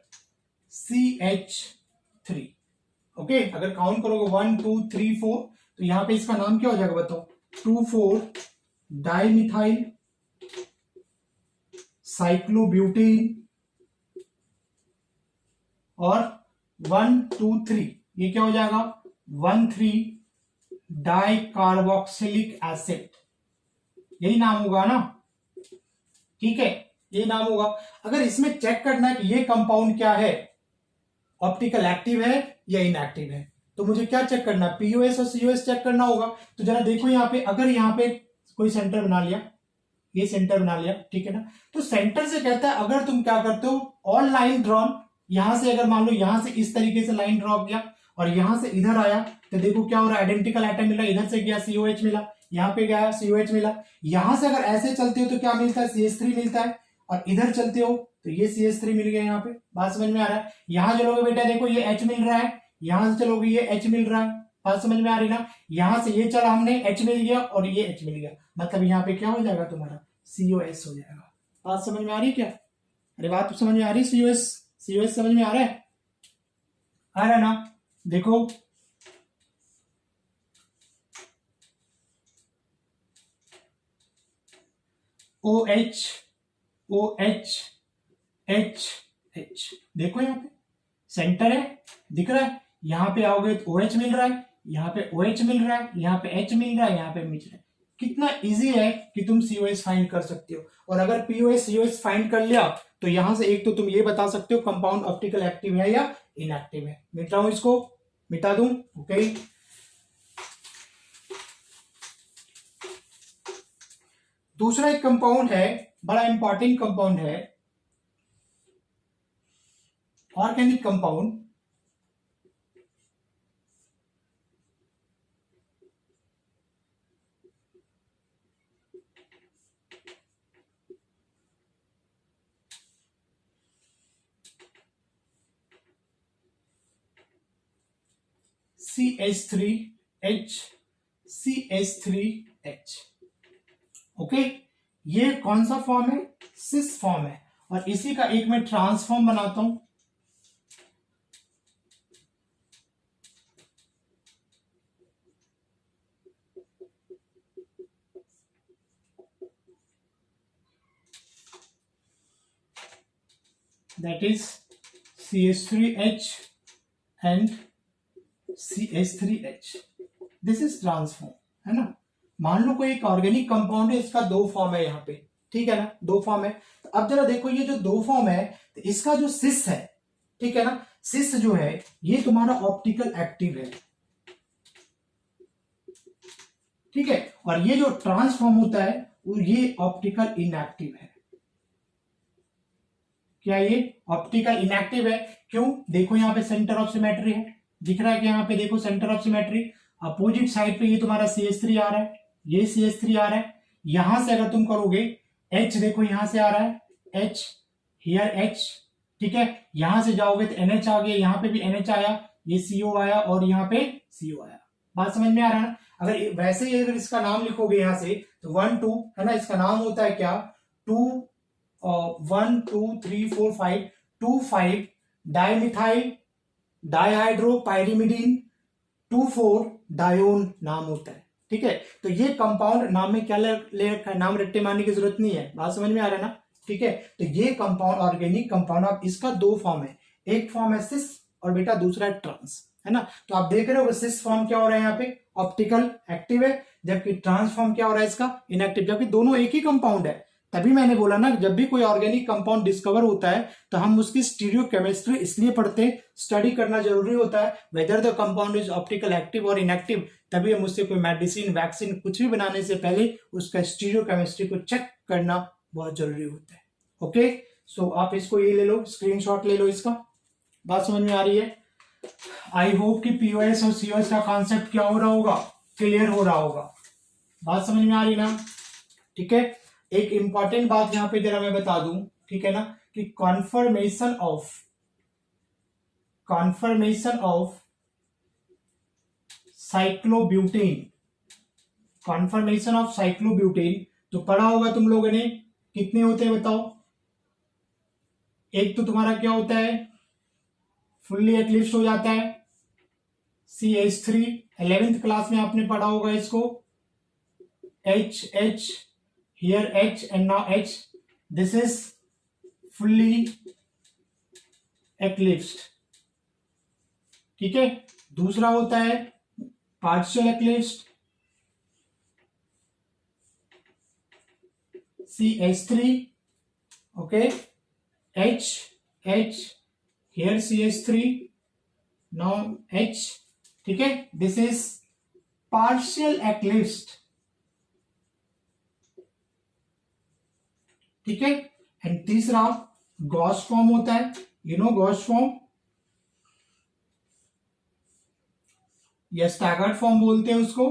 CH3, okay. अगर काउंट करोगे 1 2 3 4 तो यहां पे इसका नाम क्या हो जाएगा बताओ, 2,4 डाइमिथाइल साइक्लोब्यूटेन, और 1 2 3 ये क्या हो जाएगा, 1,3 डाइकार्बोक्सिलिक एसिड, यही नाम होगा ना, ठीक है, ये नाम होगा। अगर इसमें चेक करना है कि ये कंपाउंड क्या है, ऑप्टिकल एक्टिव है या इनएक्टिव है, तो मुझे क्या चेक करना है, POS और COS चेक करना होगा। तो जरा देखो यहाँ पे, अगर यहाँ पे कोई सेंटर बना लिया, ये सेंटर बना लिया, ठीक है ना, तो सेंटर से कहता है अगर तुम क्या करते हो, ऑल लाइन ड्रॉन, यहां से अगर मान लो यहां से इस तरीके से लाइन ड्रॉ किया और यहां से इधर आया, तो देखो क्या हो रहा है, आइडेंटिकल एटम मिला, इधर से गया COH मिला, यहाँ पे गया COH मिला। यहां से अगर ऐसे चलते हो तो क्या मिलता है, CH3 मिलता है, और इधर चलते हो तो ये CH3 मिल गया, यहाँ पे बात समझ में आ रहा है। यहां चलोगे बेटा देखो ये H मिल रहा है, यहां से चलोगे ये H मिल रहा है, बात समझ में आ रही ना। यहां से ये चला हमने, H मिल गया और ये H मिल गया, मतलब यहाँ पे क्या हो जाएगा तुम्हारा COS हो जाएगा। बात समझ में आ रही है क्या? अरे बात तो समझ में आ रही है। COS समझ में आ रहा है? आ रहा है ना? देखो OH OH H H, देखो यहाँ पे सेंटर है, दिख रहा है। यहाँ पे आओगे तो OH मिल रहा है, यहाँ पे OH मिल रहा है, यहाँ पे H मिल रहा है, यहाँ पे मिल रहा है। कितना इजी है कि तुम COS फाइंड कर सकते हो। और अगर POS COS फाइंड कर लिया तो यहां से एक तो तुम ये बता सकते हो कंपाउंड ऑप्टिकल एक्टिव है या इनएक्टिव है। मिटा हूं इसको, मिटा दूं। ओके, दूसरा एक कंपाउंड है, बड़ा इंपॉर्टेंट कंपाउंड है, organic compound, CH3H CH3H। Okay, ये कौन सा फॉर्म है? सिस फॉर्म है। और इसी का एक मैं ट्रांसफॉर्म बनाता हूं, that is CH3H and CH3H। This is transform, है ना। मान लो कोई एक ऑर्गेनिक कंपाउंड है, इसका दो फॉर्म है यहाँ पे, ठीक है ना, दो फॉर्म है। तो अब जरा देखो ये जो दो फॉर्म है, तो इसका जो सिस है, ठीक है ना, सिस जो है ये तुम्हारा ऑप्टिकल एक्टिव है, ठीक है। और ये जो ट्रांसफॉर्म होता है वो ये ऑप्टिकल इनएक्टिव है। क्या ये ऑप्टिकल इनएक्टिव है? क्यों? देखो यहाँ पे सेंटर ऑफ सिमेट्री है, दिख रहा है कि यहाँ पे देखो centre of symmetry. Opposite side पे ये तुम्हारा CH3 आ रहा है, ये CH3 आ रहा है। यहां से अगर तुम करोगे H, देखो यहां से आ रहा है H, हियर H, ठीक है। यहां से जाओगे तो NH आ गया, यहाँ पे भी NH आया, ये CO आया और यहाँ पे CO आया। बात समझ में आ रहा है ना? अगर वैसे ही अगर इसका नाम लिखोगे यहां से तो 1 2, है ना, इसका नाम होता है क्या? 1 2 3 4 5 2 5 डाइमिथाइल डाइहाइड्रोपाइरिमिडीन 2,4 डायोन नाम होता है, ठीक है। तो ये कंपाउंड नाम में क्या ले रखा है? नाम रट्टे मारने की जरूरत नहीं है। बात समझ में आ रहा है ना? ठीक है। तो ये कंपाउंड ऑर्गेनिक कंपाउंड, अब इसका दो फॉर्म है, एक फॉर्म है सिस और बेटा दूसरा है ट्रांस, है ना। तो आप देख रहे हो सिस फॉर्म क्या हो रहा है यहाँ पे? ऑप्टिकल एक्टिव है, जबकि ट्रांसफॉर्म क्या हो रहा है इसका? इनएक्टिव, जबकि दोनों एक ही कंपाउंड है। तभी मैंने बोला ना, जब भी कोई ऑर्गेनिक कंपाउंड डिस्कवर होता है तो हम उसकी स्टीरियोकेमिस्ट्री इसलिए पढ़ते हैं, स्टडी करना जरूरी होता है, whether the compound is optical active और इनएक्टिव। तभी हम उससे कोई मेडिसिन, वैक्सीन कुछ भी बनाने से पहले उसका स्टीरियोकेमिस्ट्री को चेक करना बहुत जरूरी होता है। ओके, सो आप इसको ये ले लो, स्क्रीनशॉट ले लो इसका। बात समझ में आ रही है? आई होप कि POS और COS का कॉन्सेप्ट क्या हो रहा होगा? क्लियर हो रहा होगा। बात समझ में आ रही ना? ठीक है। एक इंपॉर्टेंट बात यहां पे जरा मैं बता दूं, ठीक है ना, कि conformation of cyclobutane, conformation of cyclobutane तो पढ़ा होगा तुम लोगों ने। कितने होते हैं बताओ? एक तो तुम्हारा क्या होता है? फुल्ली एक्लिप्स हो जाता है, CH3, 11th क्लास में आपने पढ़ा होगा इसको। H, here H and now H, this is fully eclipsed, ठीक है। दूसरा होता है partial eclipsed, CH3, okay, H, here CH3, now H, ठीक है। दिस इज पार्शियल एक्लिप्स्ड, ठीक है। एंड तीसरा गॉस फॉर्म होता है, यू नो गॉस फॉर्म या स्टैगर्ड फॉर्म बोलते हैं उसको।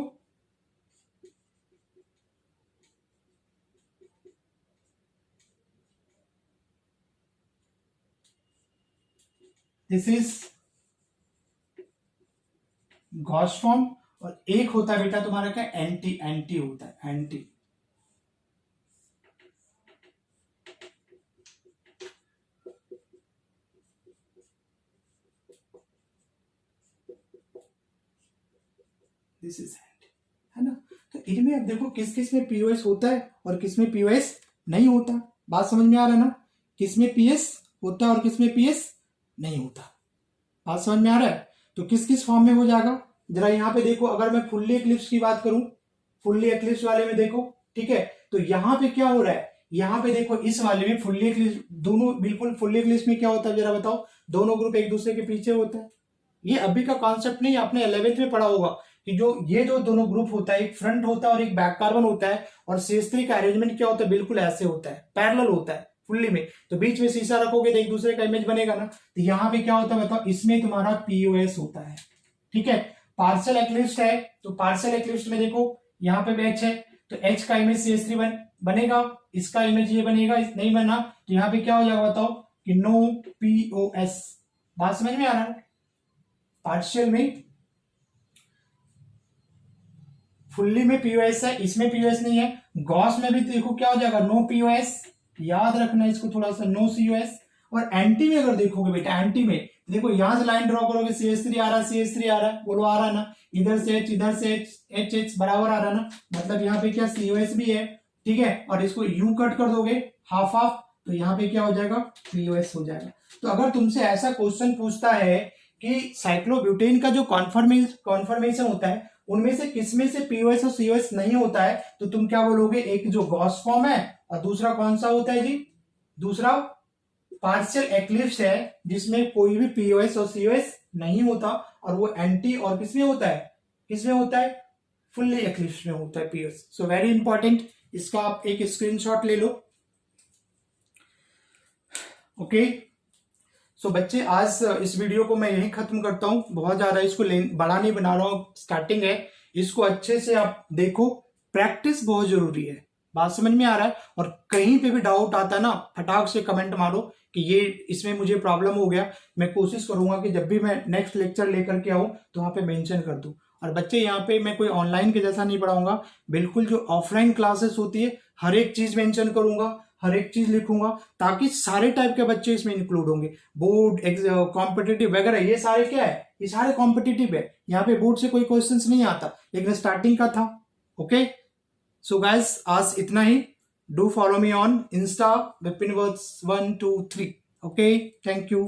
This is Gauss form. और एक होता है बेटा तुम्हारा क्या? एंटी होता है, एंटी। दिस इज हैंड, है ना। तो इनमें अब देखो किस किस में पीओएस होता है और किस में पीओएस नहीं होता। बात समझ में आ रहा है ना, किस में पीएस होता है और किस में पीएस नहीं होता। बात समझ में आ रहा है। तो किस किस फॉर्म में हो जाएगा, जरा यहाँ पे देखो। अगर मैं फुल्ली एक्लिप्स की बात करूं, फुल्ली एक्लिप्स वाले में देखो, ठीक है, तो यहाँ पे क्या हो रहा है, यहाँ पे देखो इस वाले में फुल्ली एक्लिप्स, दोनों बिल्कुल फुल्ली एक्लिप्स में क्या होता है जरा बताओ, दोनों ग्रुप एक दूसरे के पीछे होता है। ये अभी का कॉन्सेप्ट नहीं, आपने 11th में पढ़ा होगा कि जो दोनों ग्रुप होता है, एक फ्रंट होता है और एक बैक कार्बन होता है, और CH3 का अरेंजमेंट क्या होता है, बिल्कुल ऐसे होता है, पैरेलल होता है फुल्ली में। तो बीच में शीशा रखोगे तो एक दूसरे का इमेज बनेगा ना। तो यहाँ पे क्या होता है बताओ, इसमें तुम्हारा पीओएस होता है, ठीक है। पार्शियल एक्लिप्स है, तो पार्शियल एक्लिप्स में देखो यहाँ पे H है, तो H का इमेज CH3 बनेगा, इसका इमेज ये बनेगा, नहीं बना तो यहाँ पे क्या हो जाएगा बताओ कि नो पीओएस। बात समझ में आ रहा है। पार्शियल में, फुल्ली में पीओएस है, इसमें पीओएस नहीं है। गॉस में भी देखो क्या हो जाएगा, नो पीओएस, याद रखना इसको थोड़ा सा, नो सीओएस। और एंटी में अगर देखोगे बेटा, एंटी में देखो यहां से लाइन ड्रॉ करोगे, CH3 आ रहा है, CH3 आ रहा है, बोलो आ रहा है ना, इधर से H, इधर से H, H बराबर आ रहा है ना, मतलब यहाँ पे क्या COS भी है, ठीक है। और इसको यू कट कर दोगे हाफ हाफ, तो यहाँ पे क्या हो जाएगा, POS हो जाएगा। तो अगर तुमसे ऐसा क्वेश्चन पूछता है कि साइक्लोब्यूटेन का जो कॉन्फर्मेशन होता है उनमें से किसमें से पीओएस और सीओएस नहीं होता है, तो तुम क्या बोलोगे, एक जो गॉस फॉर्म है और दूसरा कौन सा होता है जी, दूसरा पार्शियल एक्लिप्स है जिसमें कोई भी पीओएस और सीओएस नहीं होता, और वो एंटी और किसमें होता है, किसमें होता है, फुल्ली एक्लिप्स में होता है पीओएस। सो वेरी इंपॉर्टेंट, इसका आप एक स्क्रीनशॉट ले लो। ओके सो बच्चे, आज इस वीडियो को मैं यहीं खत्म करता हूं, बहुत ज्यादा इसको बड़ा नहीं बना रहा हूं, स्टार्टिंग है, इसको अच्छे से आप देखो, प्रैक्टिस बहुत जरूरी है। बात समझ में आ रहा है। और कहीं पे भी डाउट आता है ना, फटाक से कमेंट मारो कि ये इसमें मुझे प्रॉब्लम हो गया। मैं कोशिश करूंगा कि जब भी मैं नेक्स्ट लेक्चर लेकर के आऊं तो वहां पे मेंशन कर दूं। और बच्चे यहाँ पे मैं कोई ऑनलाइन के जैसा नहीं पढ़ाऊंगा, बिल्कुल जो ऑफलाइन क्लासेस होती है हर एक चीज मेंशन करूंगा, हर एक चीज लिखूंगा, ताकि सारे टाइप के बच्चे इसमें इंक्लूड होंगे। बोर्ड, कॉम्पिटिटिव वगैरह, ये सारे क्या है, ये सारे कॉम्पिटिटिव है। यहाँ पे बोर्ड से कोई क्वेश्चंस नहीं आता, लेकिन स्टार्टिंग का था। ओके सो गाइस, आज इतना ही। Do follow me on insta, Vipin words 1 2 3। Okay, thank you.